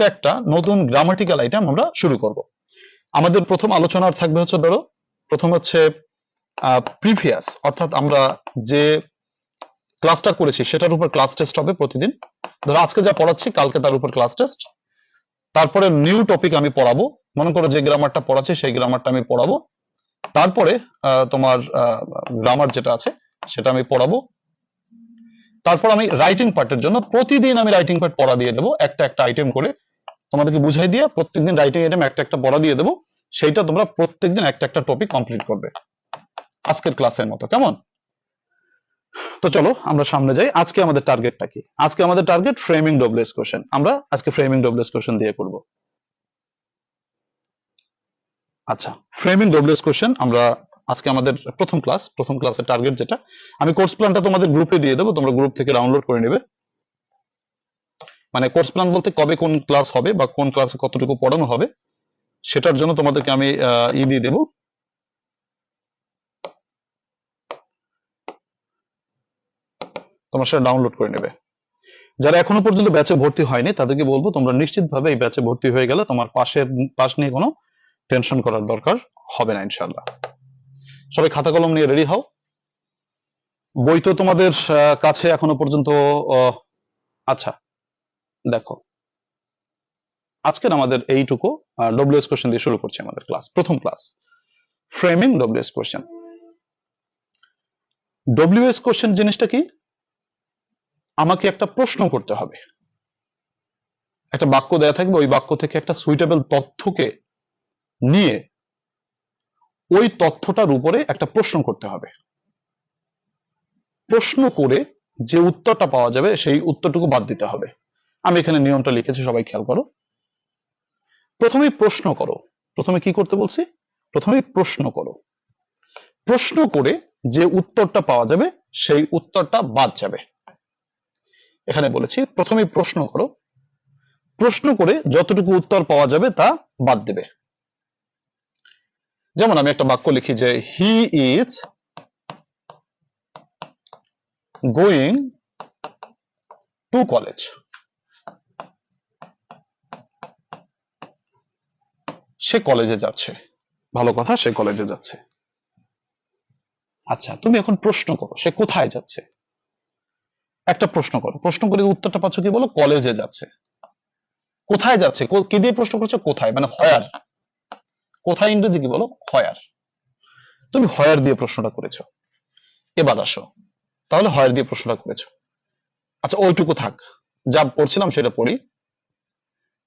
একটা নতুন গ্রামাটিক্যাল আইটেম আমরা শুরু করব। আমাদের প্রথম আলোচনার থাকবে হচ্ছে, ধরো প্রথম হচ্ছে প্রিভিয়াস, অর্থাৎ আমরা যে ক্লাসটা করেছি সেটার উপর ক্লাস টেস্ট হবে প্রতিদিন। ধরো আজকে যা পড়াচ্ছি কালকে তার উপর ক্লাস টেস্ট। তারপরে নিউ টপিক আমি পড়াবো, মনে করো যে গ্রামারটা পড়াচ্ছি সেই গ্রামারটা আমি পড়াবো। তারপরে তোমার গ্রামার যেটা আছে সেটা আমি পড়াবো। তারপর আমি রাইটিং পার্টের জন্য প্রতিদিন আমি রাইটিং পার্ট পড়া দিয়ে দেবো, একটা আইটেম করে তোমাদেরকে বুঝাই দিয়ে প্রত্যেকদিন রাইটিং আইটেম একটা পড়া দিয়ে দেবো। সেইটা তোমরা প্রত্যেকদিন একটা টপিক কমপ্লিট করবে আজকের ক্লাসের মতো। কেমন? তো চলো আমরা সামনে যাই। আজকে আমাদের টার্গেটটা কি? আজকে আমাদের টার্গেট ফ্রেমিং ডব্লিউএস কোশ্চেন। আমরা আজকে ফ্রেমিং ডব্লিউএস কোশ্চেন দিয়ে করব। আচ্ছা, ফ্রেমিং ডব্লিউএস কোশ্চেন আমরা আজকে আমাদের প্রথম ক্লাসের টার্গেট যেটা, আমি কোর্স প্ল্যানটা তোমাদের গ্রুপে দিয়ে দেবো, তোমরা গ্রুপ থেকে ডাউনলোড করে নেবে। মানে কোর্স প্ল্যান বলতে কবে কোন ক্লাস হবে বা কোন ক্লাসে কতটুকু পড়ানো হবে সেটার জন্য তোমাদেরকে আমি দিয়ে দেবো। তোমরা সেটা ডাউনলোড করে নেবে। যারা এখনো পর্যন্ত ব্যাচে ভর্তি হয়নি তাদেরকে বলবো তোমরা নিশ্চিতভাবে এই ব্যাচে ভর্তি হয়ে গেলে তোমার পাশ নিয়ে কোনো টেনশন করার দরকার হবে না ইনশাআল্লাহ। সবাই খাতা কলম নিয়ে রেডি হও। বই তো তোমাদের কাছে এখনো পর্যন্ত আচ্ছা দেখো, আজকের আমাদের এইটুকু ডব্লিউএস কোশ্চেন দিয়ে শুরু করছি আমাদের ক্লাস, প্রথম class framing WS question. WS question জিনিসটা কি? আমাকে একটা প্রশ্ন করতে হবে, একটা বাক্য দেয়া থাকবে, ওই বাক্য থেকে একটা সুইটেবল তথ্যকে নিয়ে ওই তথ্যটার উপরে একটা প্রশ্ন করতে হবে। প্রশ্ন করে যে উত্তরটা পাওয়া যাবে সেই উত্তরটুকু বাদ দিতে হবে। আমি এখানে নিয়মটা লিখেছি, সবাই খেয়াল করো। প্রথমে প্রশ্ন করো। প্রথমে কি করতে বলছি? প্রথমে প্রশ্ন করো। প্রশ্ন করে যে উত্তরটা পাওয়া যাবে সেই উত্তরটা বাদ যাবে। এখানে বলেছি প্রথমে প্রশ্ন করো, প্রশ্ন করে যতটুকু উত্তর পাওয়া যাবে তা বাদ দেবে। যেমন আমি একটা বাক্য লিখি যে he is going to college. সে কলেজে যাচ্ছে। ভালো কথা, সে কলেজে যাচ্ছে। আচ্ছা, তুমি এখন প্রশ্ন করো সে কোথায় যাচ্ছে। একটা প্রশ্ন করো, প্রশ্ন করে উত্তরটা পাচ্ছ কি? বলো কলেজে যাচ্ছে। কোথায় যাচ্ছে? কি দিয়ে প্রশ্ন করছো? কোথায়, মানে হয়ার। কোথায় ইংরেজি কি বলো? হয়ার। তুমি হয়ার দিয়ে প্রশ্নটা করেছো। এবার আসো, তাহলে হয়ার দিয়ে প্রশ্নটা করেছো। আচ্ছা ওইটুকু থাক, যা পড়ছিলাম সেটা পড়ি।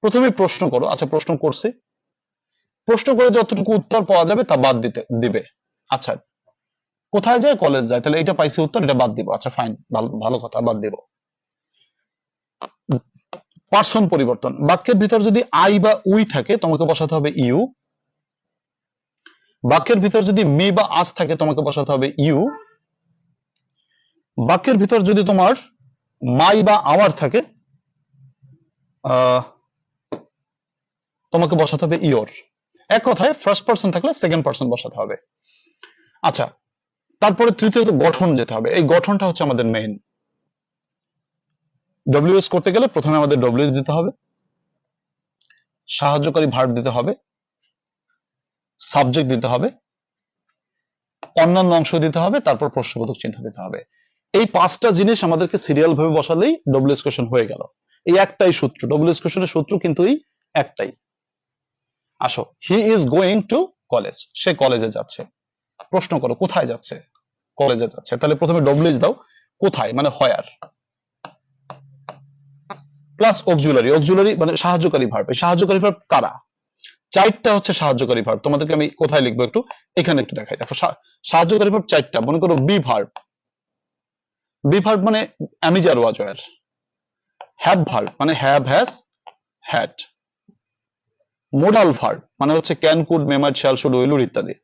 প্রথমে প্রশ্ন করো। আচ্ছা প্রশ্ন করছে, প্রশ্ন করে যতটুকু উত্তর পাওয়া যাবে তা বাদ দিবে। আচ্ছা কোথায় যায়? কলেজ যায়। তাহলে এটা পাইছি উত্তর, এটা বাদ দিব। আচ্ছা ফাইন, ভালো কথা, বাদ দিব। পার্সন পরিবর্তন, বাক্যের ভিতর যদি আই বা উই থাকে তোমাকে বসাতে হবে ইউ। বাক্যের ভিতর যদি মি বা আস থাকে তোমাকে বসাতে হবে ইউ। বাক্যের ভিতর যদি তোমার মাই বা আওয়ার থাকে তোমাকে বসাতে হবে ইয়োর। এক কথায় ফার্স্ট পার্সন থাকলে সেকেন্ড পার্সন বসাতে হবে। আচ্ছা তারপরে তৃতীয়ত গঠন যেতে হবে। এই গঠনটা হচ্ছে আমাদের মেইন। ডব্লিউএস করতে গেলে প্রথমে আমাদের ডব্লিউএস দিতে হবে, সাহায্যকারী ভার্ব দিতে হবে, সাবজেক্ট দিতে হবে, অন্যান্য অংশ দিতে হবে, তারপর প্রশ্নবোধক চিহ্ন দিতে হবে। এই পাঁচটা জিনিস আমাদেরকে সিরিয়াল ভাবে বসালেই ডব্লিউএস কোশ্চেন হয়ে গেল। এই একটাই সূত্র, ডব্লিউএস কোশ্চেনের সূত্র কিন্তু এই একটাই। আসো, he is going to college. সে কলেজে যাচ্ছে। প্রশ্ন করো কোথায় যাচ্ছে? কলেজে যাচ্ছে। তাহলে প্রথমে ডব্লিউএস দাও, কোথায় মানে হয়ার, প্লাস অক্সিলারি। অক্সিলারি মানে সাহায্যকারী ভার্ব। এই সাহায্যকারী ভার্ব কারা? চারটা হচ্ছে সাহায্যকারী ভার্ব। তোমাদেরকে আমি কোথায় লিখবো একটু, এখানে একটু দেখাই। দেখো সাহায্যকারী ভার্ব চারটা। মনে করো বি ভার্ব। বি ভার্ব মানে অ্যামিজার ওয়াজয়ার। হ্যাভ ভার্ব মানে have, has, had. Modal verb মানে হচ্ছে can, could, may, might, shall, should, will, ইত্যাদি।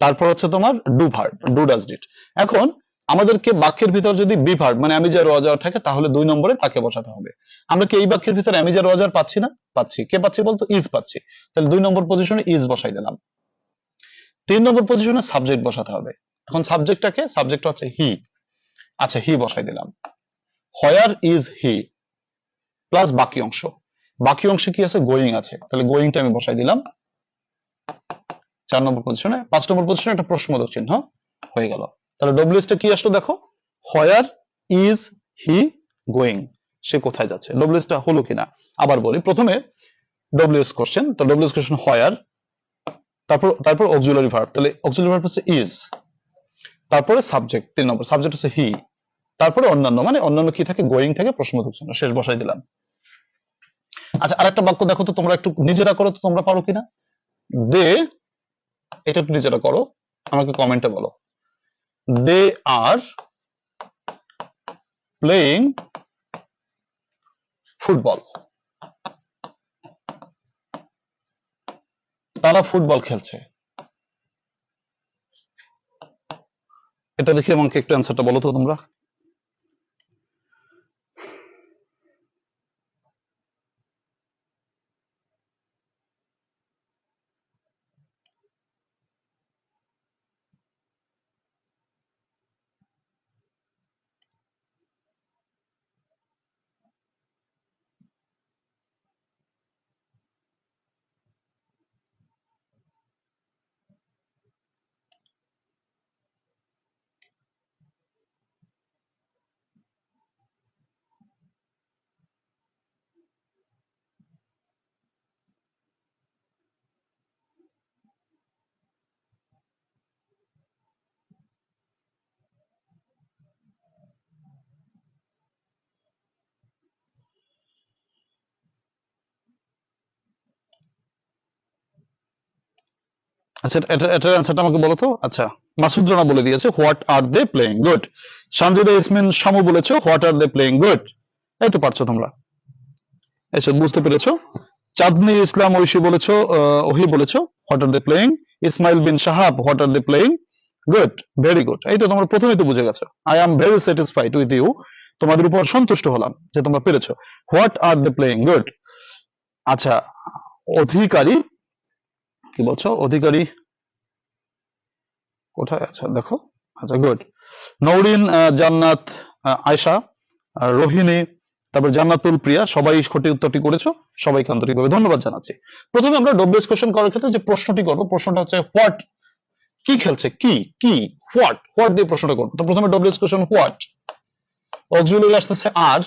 তারপর হচ্ছে তোমার do verb, do, does, did. এখন আমাদেরকে বাক্যের ভিতর যদি বি ভার্ব মানে অ্যামিজার ওয়াজার থাকে তাহলে 2 নম্বরে তাকে বসাতে হবে। আমরা কি এই বাক্যের ভিতর অ্যামিজার ওয়াজার পাচ্ছি না? পাচ্ছি। কে পাচ্ছি বলতো? ইজ পাচ্ছি। তাহলে 2 নম্বর পজিশনে ইজ বসাই দিলাম। 3 নম্বর পজিশনে সাবজেক্ট বসাতে হবে। এখন সাবজেক্টটাকে, সাবজেক্ট হচ্ছে হি। আচ্ছা হি বসাই দিলাম। হোয়ার ইজ হি প্লাস বাকি অংশ। বাকি অংশে কি আছে? গোয়িং আছে। তাহলে গোয়িংটা আমি বসাই দিলাম 4 নম্বর পজিশনে। 5 নম্বর পজিশনে একটা প্রশ্নবোধক চিহ্ন হয়ে গেল। তাহলে ডব্লিউএস টা কি আসলো দেখো, হোয়ার ইজ হি গোয়িং। সে কোথায় যাচ্ছে। ডব্লিউএস টা হলো কিনা আবার বলি। প্রথমে ডব্লিউএস কোশ্চেন, তো ডব্লিউএস কোশ্চেন হোয়ার, তারপর অক্সিলারি ভার্ব। তাহলে অক্সিলারি ভার্ব হচ্ছে ইজ, তারপরে সাবজেক্ট 3 নম্বর, সাবজেক্ট হচ্ছে হি, তারপরে অন্যান্য, মানে অন্যান্য কি থাকে? গোয়িং থাকে, প্রশ্নবোধক চিহ্ন, শেষ বসাই দিলাম। আচ্ছা আরেকটা বাক্য দেখো তো, তোমরা একটু নিজেরা করো তো, তোমরা পারো কিনা। দে, এটা একটু নিজেরা করো, আমাকে কমেন্টে বলো। দে আর প্লেইং ফুটবল। তারা ফুটবল খেলছে। এটা দেখে আমাকে একটু অ্যান্সারটা বলো তো তোমরা। আচ্ছা, এটার অ্যান্সারটা আমাকে বলো তো। আচ্ছা, মাসুদ রানা বলে দিয়েছে what are they playing, good. Sanjida Ismin Shamu বলেছো what are they playing, good. এই তো পারছো তোমরা, এসো বুঝতে পেরেছো। চাঁদনি ইসলাম ঐশী বলেছো, ওহি বলেছো what are they playing. Ismail bin Shahab what are they playing, good, very good. এই তো তোমরা প্রথমেই তো বুঝে গেছো। I am very satisfied with you, তোমাদের উপর সন্তুষ্ট হলাম যে তোমরা পেরেছো। What are they playing, good. আচ্ছা, অধিকারী কি বলছো? অধিকারী কোথায়? আচ্ছা দেখো, আচ্ছা গুড। নৌরিন, জান্নাত, আয়শা, রোহিণী, তারপর জান্নাতুল প্রিয়া, সবাই সঠিক উত্তরটি করেছো। সবাইকে আন্তরিকভাবে ধন্যবাদ জানাচ্ছি। প্রথমে আমরা ডব্লিউএস কোশ্চেন করার ক্ষেত্রে যে প্রশ্নটি করবো, প্রশ্নটা হচ্ছে হোয়াট, কি খেলছে, কি কি হোয়াট, হোয়াট দিয়ে প্রশ্নটা করবো। তো প্রথমে ডব্লিউএস কোশ্চেন হোয়াট, অক্সিলারি আসতেছে আর,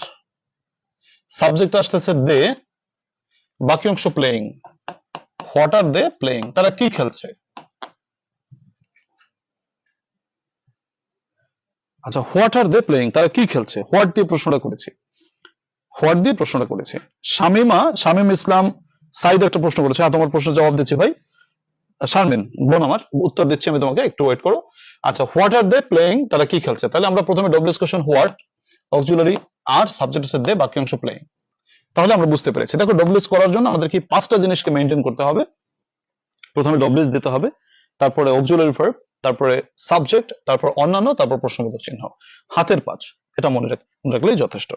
সাবজেক্ট আসতেছে দে, বাকি অংশ playing. What are they playing, তারা কি খেলছে। আচ্ছা, হোয়াট আর দে প্লেইং, তারা কি খেলছে, হোয়াট দিয়ে প্রশ্নটা করেছে, হোয়াট দিয়ে প্রশ্নটা করেছে। শামীম ইসলাম সাইদ একটা প্রশ্ন করেছে। তোমার প্রশ্ন জবাব দিচ্ছি ভাই। শারমিন বোন আমার, উত্তর দিচ্ছি আমি তোমাকে, একটু ওয়েট করো। আচ্ছা, হোয়াট আর দে প্লেইং, তারা কি খেলছে। তাহলে আমরা প্রথমে W S question what, auxiliary are, subject হচ্ছে দে, বাকি অংশ প্লেইং। তাহলে আমরা বুঝতে পেরেছি। দেখো, ডব্লিউএস করার জন্য আমাদের কি পাঁচটা জিনিসকে মেনটেন করতে হবে। প্রথমে ডব্লিউএস দিতে হবে, তারপরে অক্সিলারি ভার্ব, তারপরে সাবজেক্ট, তারপর অন্যান্য, তারপর প্রশ্নবোধক চিহ্ন, হাতের পাঁচ। এটা মনে রাখলেই যথেষ্ট।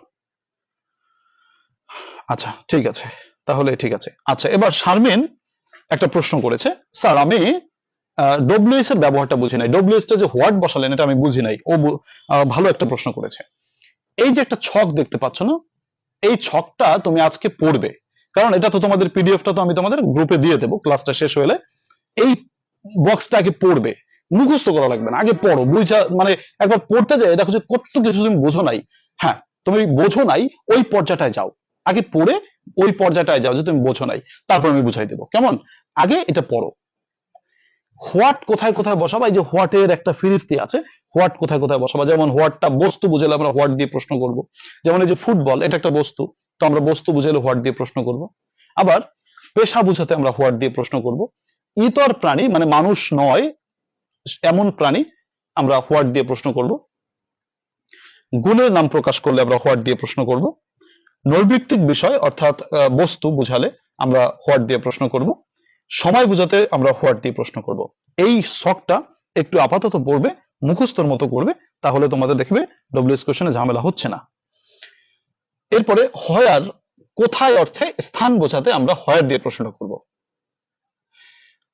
আচ্ছা ঠিক আছে, তাহলে ঠিক আছে। আচ্ছা, এবার শারমিন একটা প্রশ্ন করেছে, স্যার আমি ডব্লিউএস এর ব্যবহারটা বুঝি নাই, ডব্লিউএস টা যে হোয়াট বসালেন এটা আমি বুঝি নাই। ও ভালো একটা প্রশ্ন করেছে। এই যে একটা ছক দেখতে পাচ্ছ না, এই ছকটা তুমি আজকে পড়বে, কারণ এটা তো তোমাদের পিডিএফটা তো আমি তোমাদের গ্রুপে দিয়ে দেবো ক্লাসটা শেষ হলে। এই বক্সটা আগে পড়বে, মুখস্থ করা লাগবে না, আগে পড়ো, বুঝা মানে একবার পড়তে যায় দেখো যে কত কিছু তুমি বোঝো নাই। হ্যাঁ, তুমি বোঝো নাই ওই পর্যায়টায় যাও, আগে পড়ে ওই পর্যায়টায় যাও যে তুমি বোঝো নাই, তারপর আমি বুঝাই দেবো কেমন। আগে এটা পড়ো। হোয়াট কোথায় কোথায় বসাবা, এই যে হোয়াট এর একটা ফিরিস্তি আছে, হোয়াট কোথায় কোথায় বসাবা। যেমন হোয়াটটা বস্তু বুঝালে আমরা হোয়াট দিয়ে প্রশ্ন করব। যেমন এই যে ফুটবল, এটা একটা বস্তু, তো আমরা বস্তু বুঝালে হোয়াট দিয়ে প্রশ্ন করব। আবার পেশা বুঝাতে আমরা হোয়াট দিয়ে প্রশ্ন করব। ইতর প্রাণী মানে মানুষ নয় এমন প্রাণী আমরা হোয়াট দিয়ে প্রশ্ন করব। গুণের নাম প্রকাশ করলে আমরা হোয়াট দিয়ে প্রশ্ন করব। নৈর্ব্যক্তিক বিষয় অর্থাৎ বস্তু বুঝালে আমরা হোয়াট দিয়ে প্রশ্ন করব। সময় বুঝাতে আমরা হোয়াট দিয়ে প্রশ্ন করব। এই শখটা একটু আপাতত পড়বে, মুখস্থর মতো করবে, তাহলে তোমাদের দেখবে ডব্লিউএস কোশ্চেনে ঝামেলা হচ্ছে না। এরপরে হোয়ার, কোথায় অর্থে স্থান বোঝাতে আমরা হোয়ার দিয়ে প্রশ্নটা করব।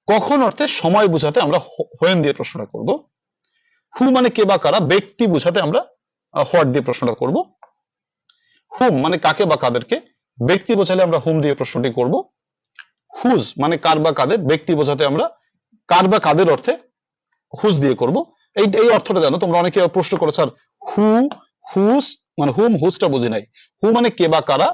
কখন অর্থে সময় বুঝাতে আমরা হোয়েন দিয়ে প্রশ্নটা করব। হু মানে কে বা কারা, ব্যক্তি বুঝাতে আমরা হোয়াট দিয়ে প্রশ্নটা করব। হুম মানে কাকে বা কাদেরকে, ব্যক্তি বোঝালে আমরা হুম দিয়ে প্রশ্নটি করব। হুজ মানে কার বা কাদের, ব্যক্তি বোঝাতে আমরা কার বা কাদের অর্থে হুজ দিয়ে করব। এই অর্থটা জানো তোমরা, অনেকে প্রশ্ন করে স্যার হু হুজ মানে হুম, হুজটা বুঝি নাই। হু মানে কে বা কারা,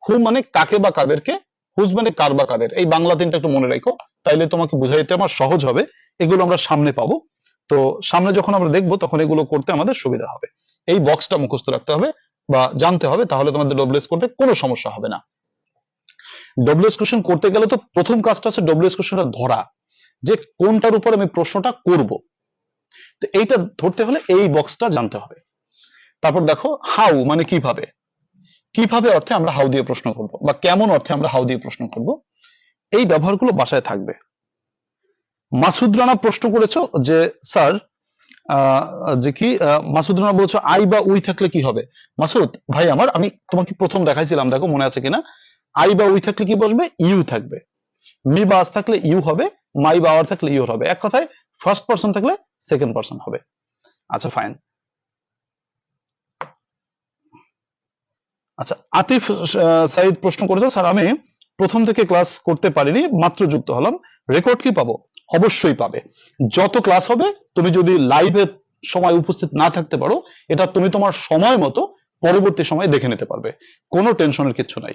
হু মানে কাকে বা কাদেরকে, হুজ মানে কার বা কাদের। এই বাংলা তিনটা একটু মনে রাখো, তাইলে তোমাকে বুঝাইতে আমার সহজ হবে। এগুলো আমরা সামনে পাবো, তো সামনে যখন আমরা দেখবো তখন এগুলো করতে আমাদের সুবিধা হবে। এই বক্সটা মুখস্থ রাখতে হবে বা জানতে হবে, তাহলে তোমাদের ডব্লিউএস করতে কোনো সমস্যা হবে না। ডব্লিউএস কোশ্চেন করতে গেলে তো প্রথম কাজটা হচ্ছে ডব্লিউএস কোশ্চেনটা ধরা, যে কোনটার উপর আমি প্রশ্নটা করব। তো এইটা ধরতে হলে এই বক্সটা জানতে হবে। তারপর দেখো হাউ মানে কিভাবে, কিভাবে অর্থে আমরা হাউ দিয়ে প্রশ্ন করব, বা কেমন অর্থে আমরা হাউ দিয়ে প্রশ্ন করব, এই ব্যবহারগুলো বাসায় থাকবে। মাসুদ রানা প্রশ্ন করেছো যে স্যার যে কি মাসুদ রানা বলছো আই বা উই থাকলে কি হবে? মাসুদ ভাই আমার, আমি তোমাকে প্রথম দেখাইছিলাম, দেখো মনে আছে কিনা। আই বা উই থাকলে কি বসবে? ইউ থাকবে। মি বা আস থাকলে ইউ হবে, মাই বা আওয়ার থাকলে ইউ হবে। এক কথায় ফার্স্ট পারসন থাকলে সেকেন্ড পারসন হবে। আচ্ছা ফাইন। আচ্ছা আতিফ সাইদ প্রশ্ন করেছে, স্যার আমি প্রথম থেকে ক্লাস করতে পারিনি, মাত্র যুক্ত হলাম, রেকর্ড কি পাবো? অবশ্যই পাবে। যত ক্লাস হবে, তুমি যদি লাইভে সময় উপস্থিত না থাকতে পারো, এটা তুমি তোমার সময় মতো পরবর্তী সময়ে দেখে নিতে পারবে, কোনো টেনশনের কিছু নাই।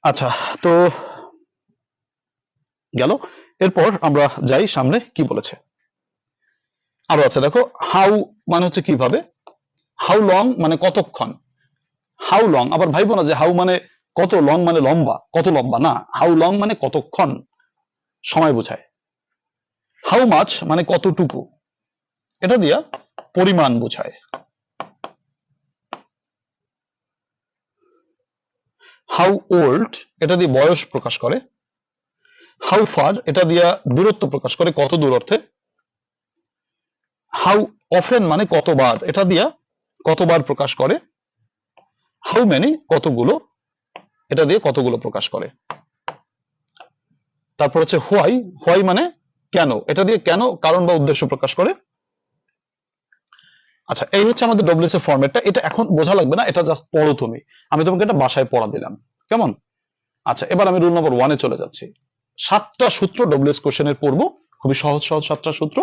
আচ্ছা, তো গেল। এরপর আমরা যাই সামনে কি বলেছে আরো আছে। দেখো হাউ মানে হচ্ছে কিভাবে, হাউ লং মানে কতক্ষণ, হাউ লং আবার ভাইবো না যে হাউ মানে কত, লং মানে লম্বা, কত লম্বা না, হাউ লং মানে কতক্ষণ, সময় বোঝায়। হাউ মাচ মানে কতটুকু, এটা দিয়া পরিমাণ বোঝায়। হাউ ওল্ড এটা দিয়ে বয়স প্রকাশ করে। হাউ ফার এটা দিয়া দূরত্ব প্রকাশ করে, কত দূর অর্থে। হাউ অফেন মানে কতবার, এটা দিয়া কতবার প্রকাশ করে। হাউ মেনি কতগুলো, এটা দিয়ে কতগুলো প্রকাশ করে। তারপর হচ্ছে হোয়াই, হোয়াই মানে কেন, এটা দিয়ে কেন কারণ বা উদ্দেশ্য প্রকাশ করে। আচ্ছা এই হচ্ছে আমাদের ডব্লিউএস এর ফরম্যাটটা, এটা এখন বোঝা লাগবে না, এটা জাস্ট পড়ো তুমি, আমি তোমাকে এটা বাসায় পড়া দিলাম, কেমন? আচ্ছা এবার আমি রুল নম্বর 1-এ চলে যাচ্ছি। 7টা সূত্র ডব্লিউএস কোশ্চেনের পড়বো, খুবই সহজ সহজ 7টা সূত্র।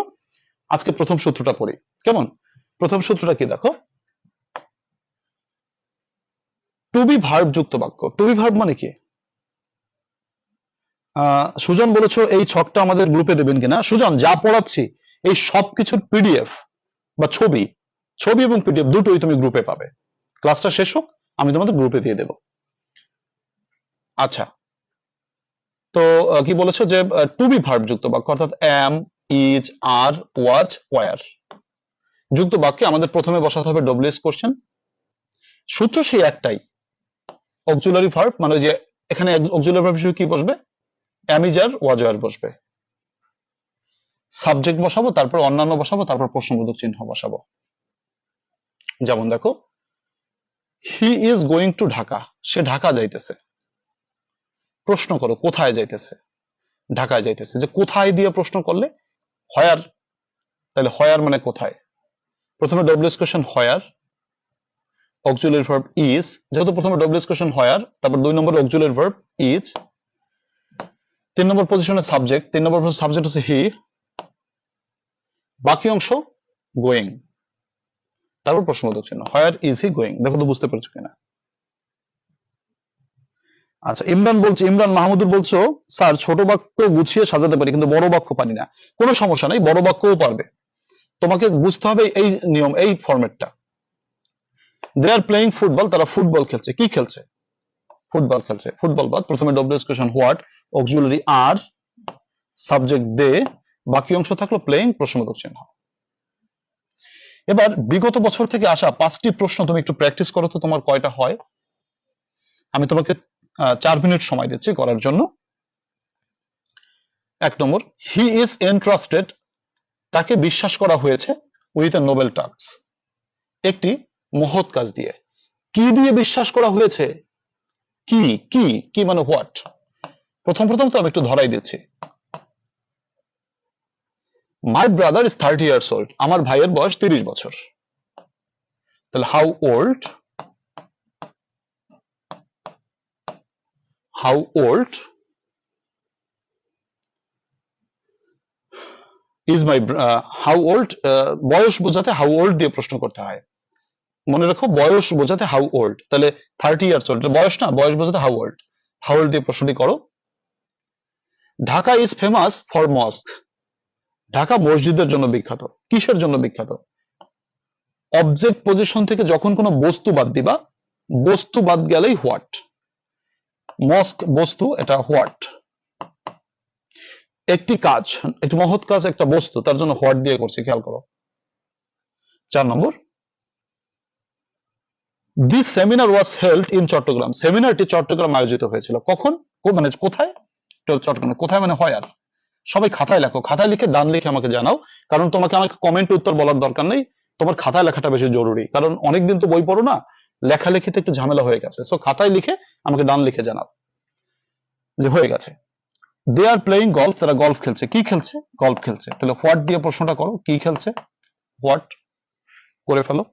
আজকে প্রথম সূত্রটা পড়ি, কেমন? প্রথম সূত্রটা কি দেখো, টু বি ভার্ব যুক্ত বাক্য। টু বি ভার্ব মানে কি? সুজন বলেছো এই ছকটা আমাদের গ্রুপে দেবেন কিনা। সুজন যা পড়াচ্ছি এই সবকিছুর পিডিএফ বা ছবি, ছবি এবং পিডিএফ দুটোই তুমি গ্রুপে পাবে। ক্লাসটা শেষ হোক, আমি তোমাদের গ্রুপে দিয়ে দেব। আচ্ছা, তো কি বলেছো যে টু বি ভার্ব যুক্ত বাক্য, অর্থাৎ am, is, are, was, were যুক্ত বাক্যে আমাদের প্রথমে বসাতে হবে ডব্লিউএস কোশ্চেন। সূত্র সেই একটাই, অক্সিলারি ভার্ব মানে যে এখানে অক্সিলারি ভার্ব হিসেবে কি বসবে? Am, is, are, was, were বসবে। সাবজেক্ট বসাবো, তারপর অন্যান্য বসাবো, তারপর প্রশ্নবোধক চিহ্ন বসাবো। যেমন দেখো, he is going to Dhaka, সে ঢাকা যাইতেছে। প্রশ্ন করো কোথায় যাইতেছে? ঢাকায় যাইতেছে। যে কোথায় দিয়ে প্রশ্ন করলে হয়ার, তাহলে হয়ার মানে কোথায়। প্রথমে ডব্লিউএস কোশ্চেন হয়ার, অক্সিলারি ভার্ব ইজ, যেহেতু প্রথমে ডব্লিউএস কোশ্চেন হয়ার, তারপর 2 নম্বর অক্সিলারি ভার্ব ইজ, 3 নম্বর পজিশনে সাবজেক্ট, 3 নম্বর সাবজেক্ট হচ্ছে হি, বাকি অংশ গোয়িং, তারপর প্রশ্নবোধক চিহ্ন। হোয়ার ইজ হি গোয়িং, দেখো তো বুঝতে পেরেছো কিনা। আচ্ছা ইমরান মাহমুদুর বলছো স্যার ছোট বাক্য গুছিয়ে সাজাতে পারি কিন্তু বড় বাক্য পারি না। কোনো সমস্যা নাই, বড় বাক্যও পারবে, তোমাকে বুঝতে হবে এই নিয়ম, এই ফরম্যাটটা। দে আর প্লেইং ফুটবল, তারা ফুটবল খেলছে। কি খেলছে? ফুটবল খেলছে। ফুটবল বাদ, প্রথমে W S question what, auxiliary are, subject they, বাকি অংশ থাকলো প্লেইং, প্রশ্নবোধক চিহ্ন। এবার বিগত বছর থেকে আসা 5টি প্রশ্ন তুমি একটু প্র্যাকটিস করো তো, তোমার কয়টা হয়। আমি তোমাকে 4 মিনিট সময় দিচ্ছি করার জন্য। 1 নম্বর, হি ইজ এন্ট্রাস্টেড, তাকে বিশ্বাস করা হয়েছে, উইথ এ নোবেল টাস্ক, একটি মহৎ কাজ দিয়ে। কি দিয়ে বিশ্বাস করা হয়েছে? কি কি কি মানে হোয়াট। প্রথম তো আমি একটু ধরাই দিচ্ছি। মাই ব্রাদার ইজ 30 ইয়ার্স ওল্ড, আমার ভাইয়ের বয়স 30 বছর। তাহলে how old, how old is my, how old বয়স বোঝাতে হাউ ওল্ড দিয়ে প্রশ্ন করতে হয়, মনে রাখো বয়স বোঝাতে হাউ ওল্ড, তাহলে 30 ইয়ার্স ওল্ড বয়স না, বয়স বোঝাতে হাউ ওল্ড, হাউ ওল্ড দিয়ে প্রশ্নটি করো। Dhaka is famous for mosque, Dhaka মসজিদের জন্য বিখ্যাত। কিসের জন্য বিখ্যাত? অবজেক্ট পজিশন থেকে যখন কোনো বস্তু বাদ দিবা, বস্তু বাদ গেলেই হোয়াট, মস্ক বস্তু, এটা হোয়াট। একটি কাজ, একটি মহৎ কাজ, একটা বস্তু, তার জন্য হোয়াট দিয়ে করছি, খেয়াল করো। 4 নম্বর, this seminar was held in Chattogram, সেমিনারটি চট্টগ্রাম আয়োজিত হয়েছিল। কখন? মানে কোথায়? চট্টগ্রাম। কোথায় মানে হয় আর সবাই খাতায় লেখো, খাতায় লিখে ডান লিখে আমাকে জানাও, কারণ তোমাকে আমাকে কমেন্ট উত্তর বলার দরকার নেই, তোমার খাতায় লেখাটা বেশি জরুরি, কারণ অনেকদিন তো বই পড়ো না, লেখালেখিতে একটু ঝামেলা হয়ে গেছে। সো খাতায় লিখে আমাকে ডান লিখে জানাও যে হয়ে গেছে। দে আর প্লেইং গলফ, তারা গলফ খেলছে। কি খেলছে? গলফ খেলছে। তাহলে হোয়াট দিয়ে প্রশ্নটা করো, কি খেলছে, হোয়াট করে ফেলো।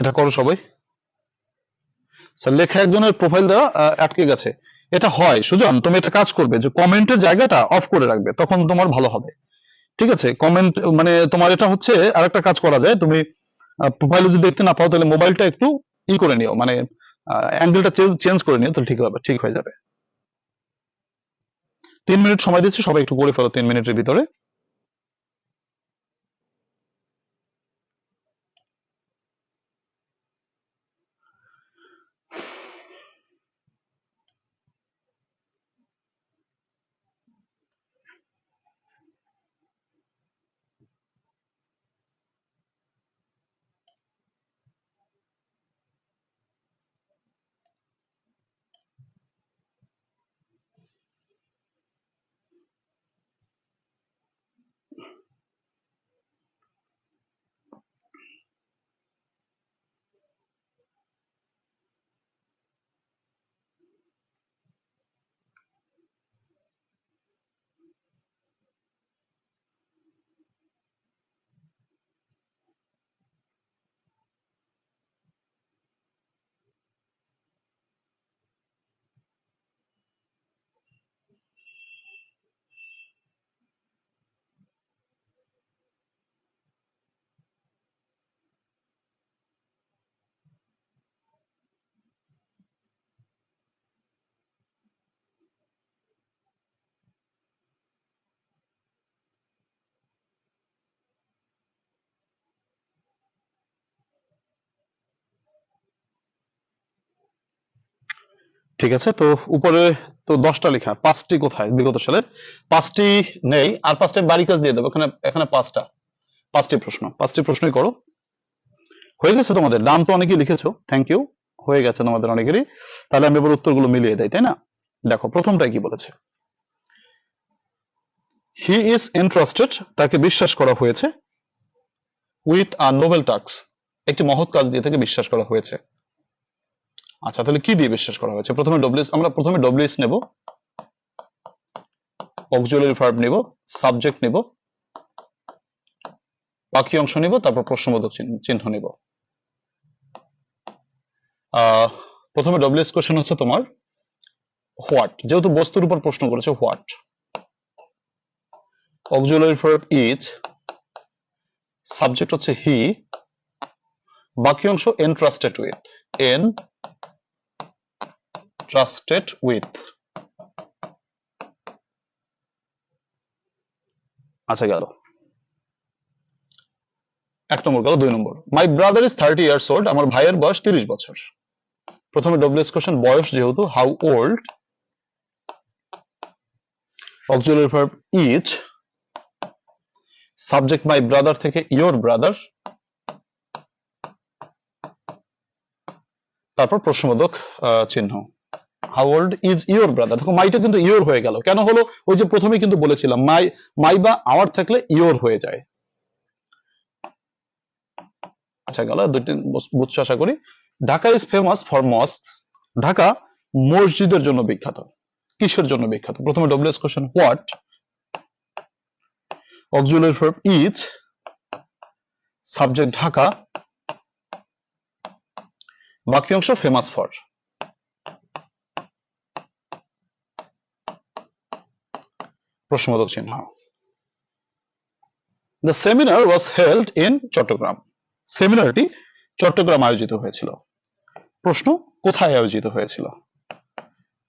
এটা করো সবাই। স্যার লেখা একজনের প্রোফাইল দেওয়া আটকে গেছে, এটা হয় সুজন, তুমি একটা কাজ করবে যে কমেন্টের জায়গাটা অফ করে রাখবে, তখন তোমার ভালো হবে। ঠিক আছে, কমেন্ট মানে তোমার এটা হচ্ছে আরেকটা কাজ করা যায়, তুমি প্রোফাইলে যদি দেখতে না পাও তাহলে মোবাইলটা একটু ই করে নিও, মানে অ্যাঙ্গেলটা চেঞ্জ করে নিও, তাহলে ঠিক হবে, ঠিক হয়ে যাবে। 3 মিনিট সময় দিচ্ছি, সবাই একটু করে ফেলো 3 মিনিটের ভিতরে। ঠিক আছে, তো উপরে তো 10টা লেখা, 5টি কোথায় বিগত সালের? 5টি নেই, আর 5টার বাড়ি কাজ দিয়ে দেবো, এখানে এখানে 5টি প্রশ্ন, 5টি প্রশ্নই করো। হয়ে গেছে তোমাদের? নাম তো অনেকেই লিখেছো, থ্যাংক ইউ, হয়ে গেছে তোমাদের অনেকেরই। তাহলে আমি এবার উত্তরগুলো মিলিয়ে দেই, তাই না? দেখো প্রথমটাই কি বলেছে, হি ইজ এন্ট্রাস্টেড, তাকে বিশ্বাস করা হয়েছে, উইথ আ নোবেল টাস্ক, একটি মহৎ কাজ দিয়ে তাকে বিশ্বাস করা হয়েছে। আচ্ছা তাহলে কি দিয়ে বিশ্বাস করা হয়েছে? প্রথমে ডব্লিউএস, আমরা প্রথমে ডব্লিউএস নেব, অক্সিলারি ভার্ব নেব, সাবজেক্ট নেব, বাকি অংশ নিব, তারপর প্রশ্নবোধক চিহ্ন নিব। প্রথমে ডব্লিউএস কোশ্চেন হচ্ছে তোমার হোয়াট, যেহেতু বস্তুর উপর প্রশ্ন করেছে, what, auxiliary verb is, subject হচ্ছে হি, বাকি অংশ এন্ট্রাস্টেড উইথ, এন্ট্রাস্টেড উইথ। আচ্ছা গেল 1 নম্বর, গেল 2 নম্বর, my brother is 30 years old, আমার ভাইয়ের বয়স 30 বছর। প্রথমে ডব্লিউএস কোশ্চেন বয়স যেহেতু, how old, auxiliary verb is, subject my brother থেকে ইয়োর ব্রাদার, তারপর প্রশ্নবোধক চিহ্ন, how old is your brother. দেখো মাইটা কিন্তু ইয়োর হয়ে গেল, কেন হলো? ওই যে প্রথমে কিন্তু বলেছিলাম মাই বা আওয়ার থাকলে ইয়োর হয়ে যায়। আচ্ছা গেল, দুটি বুঝছো আশা করি। Dhaka is famous for mosque, Dhaka মসজিদের জন্য বিখ্যাত। কিসের জন্য বিখ্যাত? প্রথমে W S question, what, auxiliary verb is, subject Dhaka, বাকি অংশ ফেমাস ফর। প্রশ্নবোধক চিহ্ন। The seminar was held in Chittagong. সেমিনারটি চট্টগ্রাম আয়োজিত হয়েছিল। প্রশ্ন, কোথায় আয়োজিত হয়েছিল?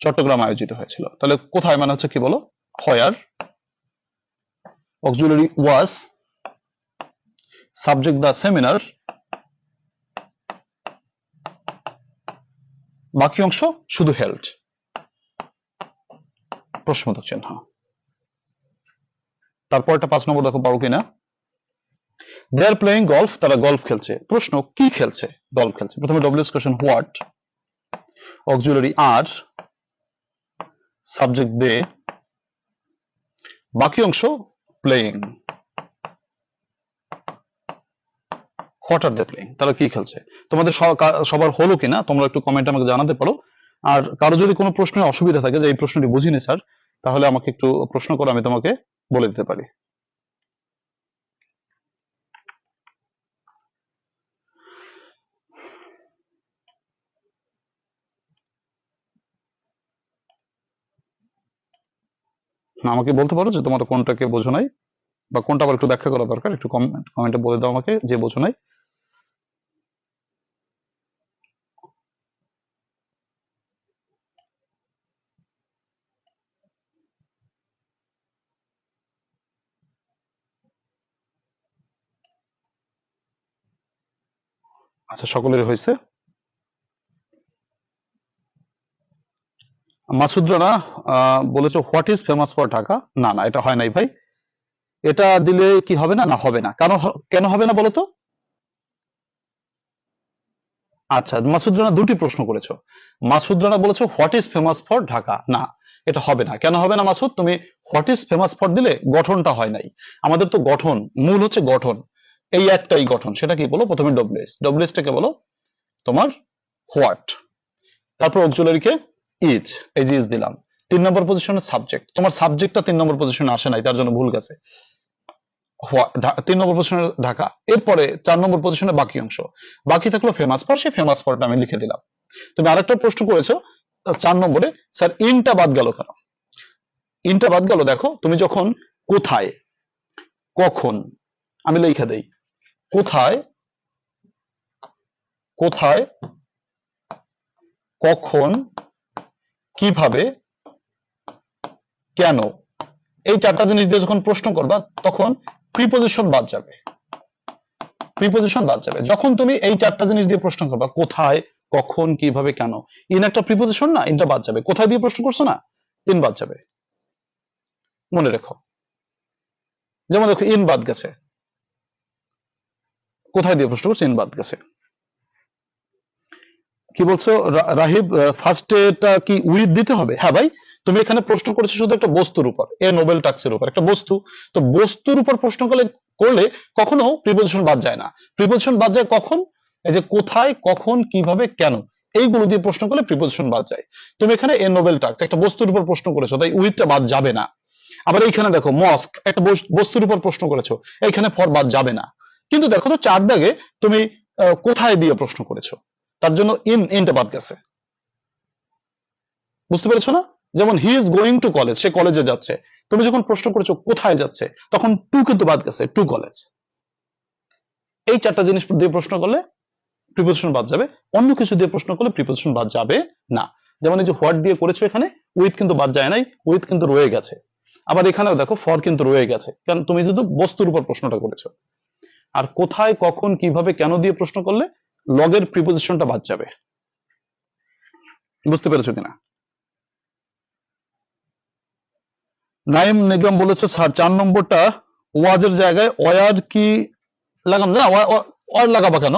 চট্টগ্রাম আয়োজিত হয়েছিল। তাহলে কোথায় মানে হচ্ছে কি বলো? Where, auxiliary was, subject the seminar, বাকি অংশ শুধু হেল্ড। প্রশ্নবোধক চিহ্ন। তারপরটা 5 নম্বর দেখো পারো কিনা। দে আর প্লেইং গলফ, তারা গলফ খেলছে। প্রশ্ন, কি খেলছে? গলফ খেলছে। প্রথমে W S question, what, auxiliary are, subject they, বাকি অংশ playing. What are they playing, তারা কি খেলছে? তোমাদের সবার হলো কিনা তোমরা একটু কমেন্টে আমাকে জানাতে পারো। আর কারো যদি কোনো প্রশ্নে অসুবিধা থাকে যে এই প্রশ্নটি বুঝিনি স্যার, তাহলে আমাকে একটু প্রশ্ন করে আমি তোমাকে বলে দিতে পারি। আমাকে বলতে পারো যে তোমার কোনটাকে বোঝো নাই বা কোনটা আবার একটু ব্যাখ্যা করা দরকার, একটু কমেন্টে বলে দাও আমাকে যে বোঝো নাই। আচ্ছা, সকলেরই হয়েছে। মাসুদ রানা বলেছো what is famous for Dhaka. না না, এটা হয় নাই ভাই। এটা দিলে কি হবে না? না হবে না। কেন হবে না বলো তো? আচ্ছা, মাসুদ রানা দুটি প্রশ্ন করেছো। মাসুদ রানা বলেছো what is famous for Dhaka. না, এটা হবে না। কেন হবে না মাসুদ? তুমি হোয়াট ইজ ফেমাস ফর দিলে গঠনটা হয় নাই। আমাদের তো গঠন, মূল হচ্ছে গঠন। এই একটাই গঠন, সেটা কি বলো? প্রথমে ডব্লিউএস, ডব্লিউএসটাকে বলো তোমার হোয়াট, তারপর অক্সিলারিকে ইজ, এই যে ইজ দিলাম। 3 নম্বর পজিশনে সাবজেক্ট, তোমার সাবজেক্টটা 3 নম্বর পজিশনে আসে নাই, তার জন্য ভুল গেছে। 3 নম্বর পজিশনে ঢাকা, এরপরে 4 নম্বর পজিশনে বাকি অংশ, বাকি থাকলো ফেমাস ফর, সেই ফেমাস ফরটা আমি লিখে দিলাম। তুমি আরেকটা প্রশ্ন করেছো 4 নম্বরে, স্যার ইনটা বাদ গেল কেন? ইনটা বাদ গেল, দেখো তুমি যখন কোথায়, কখন, আমি লিখে দেই, কোথায়, কোথায়, কখন, কিভাবে, কেন, এই 4টা জিনিস দিয়ে যখন প্রশ্ন করবা তখন প্রিপজিশন বাদ যাবে। প্রিপজিশন বাদ যাবে যখন তুমি এই 4টা জিনিস দিয়ে প্রশ্ন করবা, কোথায়, কখন, কিভাবে, কেন। ইন একটা প্রিপজিশন না, ইনটা বাদ যাবে। কোথায় দিয়ে প্রশ্ন করছো না, ইন বাদ যাবে, মনে রেখো। যেমন দেখো ইন বাদ গেছে, কোথায় দিয়ে প্রশ্ন করছো, ইন বাদ গেছে। কি বলছো রাহিব, ফার্স্টে এটা কি উইথ দিতে হবে? হ্যাঁ ভাই, তুমি এখানে প্রশ্ন করেছো শুধু একটা বস্তুর উপর, এ নোবেল টাস্কের উপর, একটা বস্তু। তো বস্তুর উপর প্রশ্ন করলে কখনো প্রিপজিশন বাদ যায় না। প্রিপজিশন বাদ যায় কখন? এই যে কোথায়, কখন, কিভাবে, কেন, এইগুলো দিয়ে প্রশ্ন করলে প্রিপজিশন বাদ যায়। তুমি এখানে এ নোবেল টাস্ক, একটা বস্তুর উপর প্রশ্ন করেছো, তাই উইথটা বাদ যাবে না। আবার এইখানে দেখো মস্ক, একটা বস্তুর উপর প্রশ্ন করেছো, এইখানে ফর বাদ যাবে না। কিন্তু দেখো তো 4 দাগে তুমি কোথায় দিয়ে প্রশ্ন করেছো, তার জন্য ইনটা বাদ গেছে। বুঝতে পেরেছো না? যেমন he is going to college, সে কলেজে যাচ্ছে। তুমি যখন প্রশ্ন করেছো কোথায় যাচ্ছে, তখন টু কিন্তু বাদ গেছে, টু কলেজ। এই 4টা জিনিস দিয়ে প্রশ্ন করলে প্রিপোজিশন বাদ যাবে, অন্য কিছু দিয়ে প্রশ্ন করলে প্রিপোজিশন বাদ যাবে না। যেমন এই যে হোয়াট দিয়ে করেছো, এখানে উইথ কিন্তু বাদ যায় নাই, উইথ কিন্তু রয়ে গেছে। আবার এখানেও দেখো ফর কিন্তু রয়ে গেছে, কারণ তুমি শুধু বস্তুর উপর প্রশ্নটা করেছো। আর কোথায়, কখন, কিভাবে, কেন দিয়ে প্রশ্ন করলে লগের প্রিপোজিশনটা বাদ যাবে। বুঝতে পেরেছো কিনা? নাইম নিগম বলেছে স্যার 4 নম্বরটা ওয়াজের জায়গায় ওয়ার কি লাগানো না, ওয়ার লাগাবা কেন?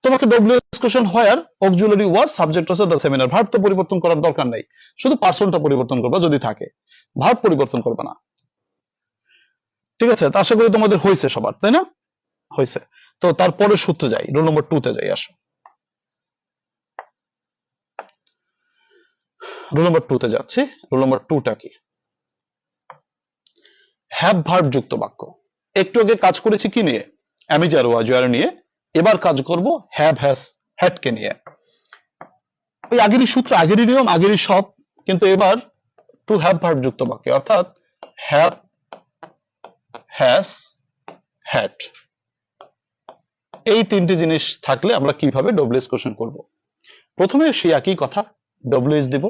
তোমাকে WS question where, auxiliary was, subject হচ্ছে দ্য সেমিনার। ভার্ব তো পরিবর্তন করার দরকার নাই, শুধু পার্সনটা পরিবর্তন করবা যদি থাকে, ভার্ব পরিবর্তন করবে না। ঠিক আছে, তা আশা করি তোমাদের হয়েছে সবার, তাই না? হয়েছে। তো তারপরে সূত্রে যাই, রোল নম্বর 2 তে যাই, আসো। রুল নাম্বার 2 তে যাচ্ছি। রুল নাম্বার 2টা কি? হ্যাভ ভার্ব যুক্ত বাক্য। একটু আগে কাজ করেছি কি নিয়ে? অ্যামিজ আর ওয়াজ আর নিয়ে। এবার কাজ করব হ্যাভ, হ্যাজ, হ্যাড কে নিয়ে। ওই আগেরই সূত্র, আগেরই নিয়ম, আগেরই সব, কিন্তু এবার টু হ্যাভ ভার্ব যুক্ত বাক্য, অর্থাৎ হ্যাভ, হ্যাজ, হ্যাড। এই তিনটি জিনিস থাকলে আমরা কিভাবে ডব্লিউএস কোশ্চেন করব? প্রথমে সেই একই কথা, ডব্লিউএস দিব,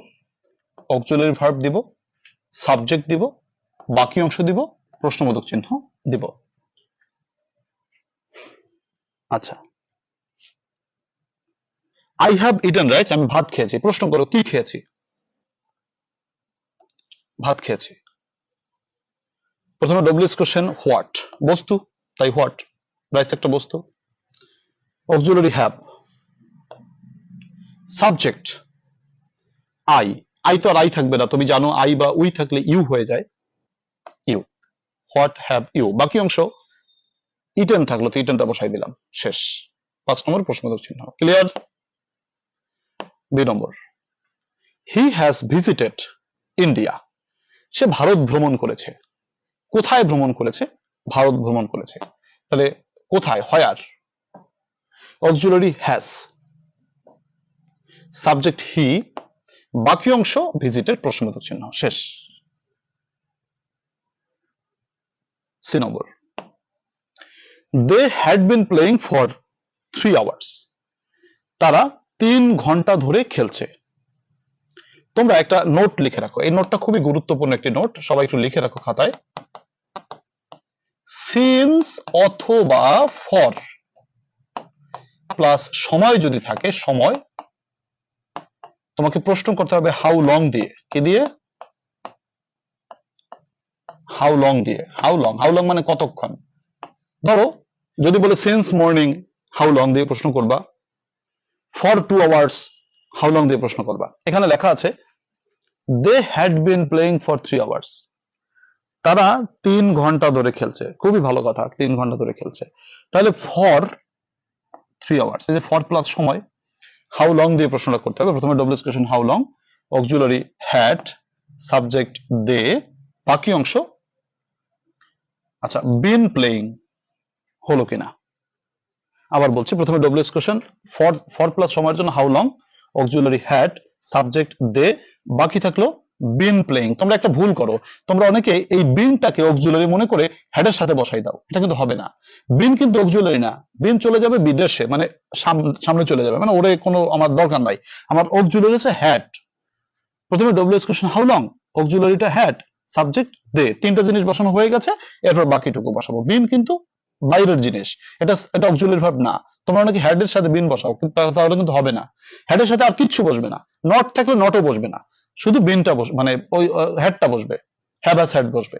অক্সিলারি ভার্ব দিব, সাবজেক্ট দিব, বাকি অংশ দিব, প্রশ্নবোধক চিহ্ন দিব। আচ্ছা, আই হ্যাভ ইটেন রাইস, আমি ভাত খেয়েছি। প্রশ্ন করো কি খেয়েছি? ভাত খেয়েছি। প্রথমে ডব্লিউএস কোশ্চেন হোয়াট, বস্তু, তাই হোয়াট, রাইস একটা বস্তু। Auxiliary have, subject I, I তো আর আই থাকবে না, তুমি জানো আই বা উই থাকলে ইউ হয়ে যায়, ইউ। What have you. বাকি অংশ ইটেন থাকলো তো ইটেনটা বসাই দিলাম, শেষ। 5 নম্বর প্রশ্নবোধক চিহ্ন। ক্লিয়ার? 2 নম্বর, হি হ্যাজ ভিজিটেড ইন্ডিয়া, সে ভারত ভ্রমণ করেছে। কোথায় ভ্রমণ করেছে? ভারত ভ্রমণ করেছে। তাহলে কোথায়? হোয়ার, অক্সিলারি হ্যাজ, সাবজেক্ট হি, বাকি অংশ ভিজিটেড, প্রশ্নবোধক চিহ্ন, শেষ। 3 নম্বর, they had been playing for 3 hours, তারা 3 ঘন্টা ধরে খেলছে। তোমরা একটা নোট লিখে রাখো, এই নোটটা খুবই গুরুত্বপূর্ণ একটি নোট, সবাই একটু লিখে রাখো খাতায়। সিন্স অথবা ফর প্লাস সময় যদি থাকে, সময়, তোমাকে প্রশ্ন করতে হবে হাউ লং দিয়ে। কি দিয়ে? হাউ লং দিয়ে। হাউ লং, হাউ লং মানে কতক্ষণ। ধরো যদি বলে সিন্স মর্নিং, হাউ লং দিয়ে প্রশ্ন করবা। ফর 2 আওয়ার্স, হাউ লং দিয়ে প্রশ্ন করবা। এখানে লেখা আছে they had been playing for 3 hours, তারা 3 ঘন্টা ধরে খেলছে। খুবই ভালো কথা, 3 ঘন্টা ধরে খেলছে। তাহলে ফর 3 আওয়ার্স, এই যে ফর প্লাস সময়, হাউ লং দিয়ে প্রশ্নটা করতে হবে। প্রথমে W S question how long, auxiliary had, subject they, বাকি অংশ। আচ্ছা, বিন প্লেইং হলো কিনা আবার বলছি। প্রথমে ডব্লিউএস কোশ্চেন ফর প্লাস সময়ের জন্য how long, auxiliary had, subject they, বাকি থাকলো বিন প্লেইং। তোমরা একটা ভুল করো, তোমরা অনেকে এই বিনটাকে অক্সিলারি মনে করে হেডের সাথে বসাই দাও, এটা কিন্তু হবে না। বিন কিন্তু অক্সিলারি না, বিন চলে যাবে বিদেশে, মানে সামনে চলে যাবে, মানে ওরে কোনো আমার দরকার নাই। আমার অক্সিলারি আছে হ্যাড। প্রথমে ডব্লিউএস কোশ্চেন হাউ লং, অক্সিলারিটা হ্যাড, সাবজেক্ট দে, তিনটা জিনিস বসানো হয়ে গেছে, এরপর বাকিটুকু বসাবো। বিন কিন্তু বাইরের জিনিস, এটা অক্সিলারি ভার্ব না। তোমরা নাকি হেড এর সাথে বিন বসাও, কিন্তু তাহলে কিন্তু হবে না। হেডের সাথে আর কিচ্ছু বসবে না, নট থাকলে নটও বসবে না, শুধু বিনটা বসবে, মানে ওই হেডটা বসবে, হ্যাভ আস হেড বসবে।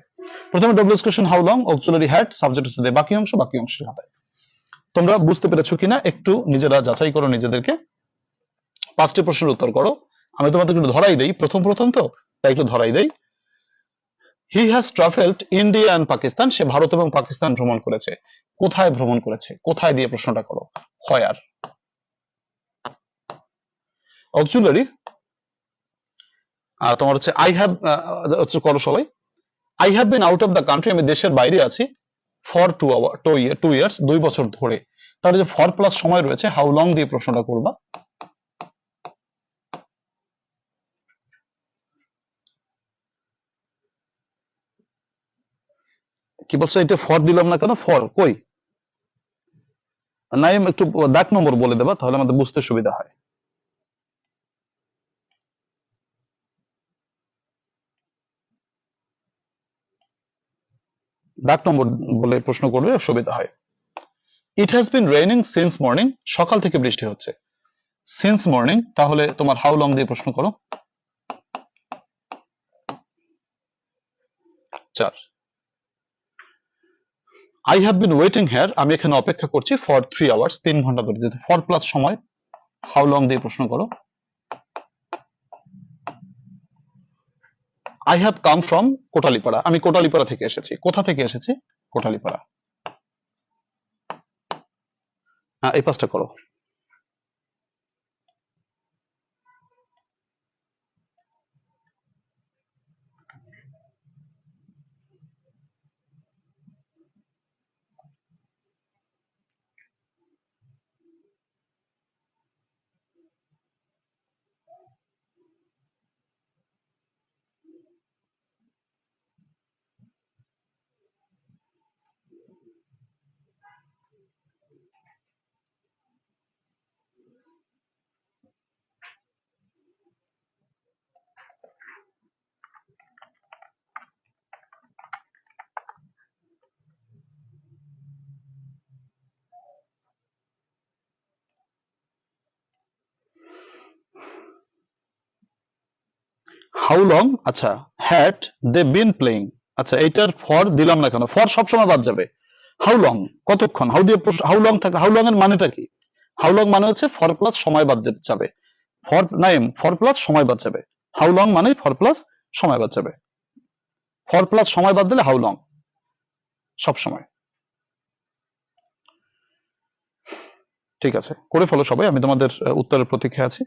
প্রথমে W S question how long, auxiliary had, subject হচ্ছে দে, বাকি অংশের খাতায়। তোমরা বুঝতে পেরেছো কিনা একটু নিজেরা যাচাই করো নিজেদেরকে। 5টি প্রশ্নের উত্তর করো। আমি তোমাদের একটু ধরাই দেই, প্রথম তো তাই একটু ধরাই দেই। He has travelled India and Pakistan, সে ভারত এবং পাকিস্তান ভ্রমণ করেছে। কোথায় ভ্রমণ করেছে? কোথায় দিয়ে প্রশ্নটা করো, হোয়ার। অক্সিলারি তোমার হচ্ছে আই হ্যাভ, হচ্ছে করো সবাই। I have been out of the country, আমি দেশের বাইরে আছি, ফর 2 ইয়ার্স, 2 বছর ধরে। তাহলে যে ফর প্লাস সময় রয়েছে, হাউ লং দিয়ে প্রশ্নটা করবা। কি বলছো? এটা ফর দিলাম না কেন? ফর কই? নাই, একটু দাগ নম্বর বলে দেবা, তাহলে আমাদের বুঝতে সুবিধা হয়। দাগ নম্বর বলে প্রশ্ন করলে সুবিধা হয়। ইট has been raining since morning, সকাল থেকে বৃষ্টি হচ্ছে। সিন্স মর্নিং, তাহলে তোমার হাউ লং দিয়ে প্রশ্ন করো। 4, I have been waiting here, আমি এখানে অপেক্ষা করছি, ফর 3 আওয়ার্স, 3 ঘন্টা ধরে। যেহেতু ফর প্লাস সময়, হাউ লং দিয়ে প্রশ্ন করো। I have come from Kotalipara, আমি কোটালীপাড়া থেকে এসেছি। কোথা থেকে এসেছি? কোটালীপাড়া। এই 5টা করো। হাউ লং, আচ্ছা হ্যাড দে বিন প্লেইং, আচ্ছা এইটার ফর দিলাম না কেন, ফর সবসময় বাদ যাবে। হাউ লং কতক্ষণ, হাউ দিয়ে হাউ লং থাকে, হাউ লং এর মানেটা কি? হাউ লং মানে হচ্ছে ফর প্লাস সময় বাদ যাবে, ফর নাইম ফর প্লাস সময় বাদ যাবে, হাউ লং মানে ফর প্লাস সময় বাদ যাবে, ফর প্লাস সময় বাদ দিলে হাউ লং সব সময়। ঠিক আছে, করে ফেলো সবাই, আমি তোমাদের উত্তরের প্রতীক্ষায় আছি।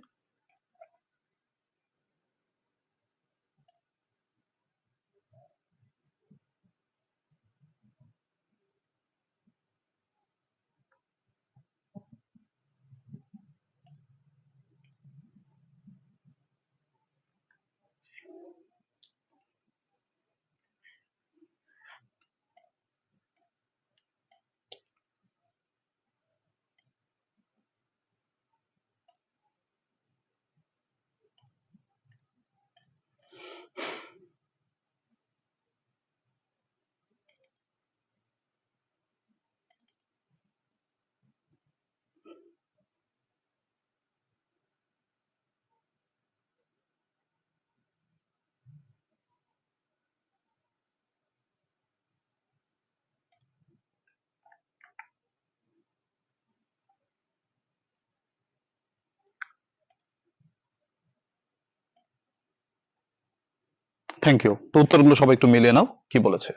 Thank you. তো উত্তরগুলো সবাই একটু মিলিয়ে নাও, কি বলেছে।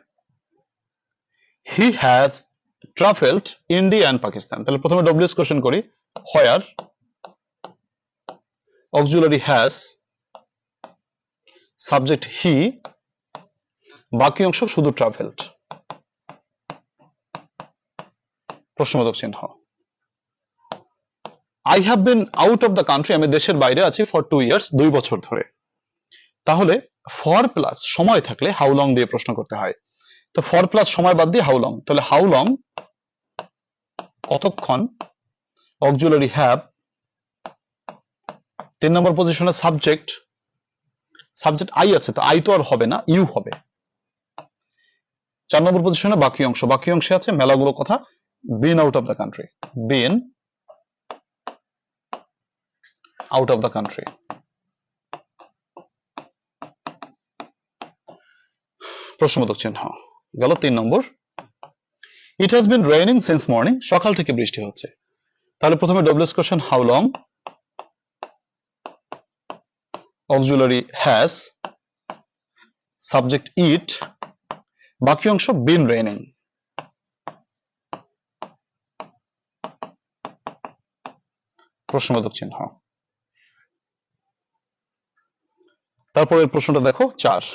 He has travelled India and Pakistan, তাহলে প্রথমে ডব্লিউএস কোশ্চেন করি। Where auxiliary has, subject he, বাকি অংশ শুধু ট্রাভেলড, প্রশ্নবোধক চিহ্ন। I have been out of the country, আমি দেশের বাইরে আছি ফর 2 ইয়ার্স, 2 বছর ধরে। তাহলে ফর প্লাস সময় থাকলে হাউ লং দিয়ে প্রশ্ন করতে হয়, তো ফর প্লাস সময় বাদ দিয়ে হাউ লং, তাহলে হাউ লং কতক্ষণ, অক্সিলারি হ্যাভ, 3 নম্বর পজিশনে সাবজেক্ট, সাবজেক্ট আই আছে, তো আই তো আর হবে না, ইউ হবে। 4 নম্বর পজিশনে বাকি অংশ, বাকি অংশে আছে মেলাগুলো কথা, been out of the country, been out of the country. প্রশ্নবোধক চিহ্ন গেল 3 নম্বর। It has been raining since morning, সকাল থেকে বৃষ্টি হচ্ছে। তাহলে প্রথমে W S question how long, auxiliary has, subject it, বাকি অংশ বিন রেইনিং। প্রশ্নবোধক চিহ্ন। তারপরের প্রশ্নটা দেখো 4।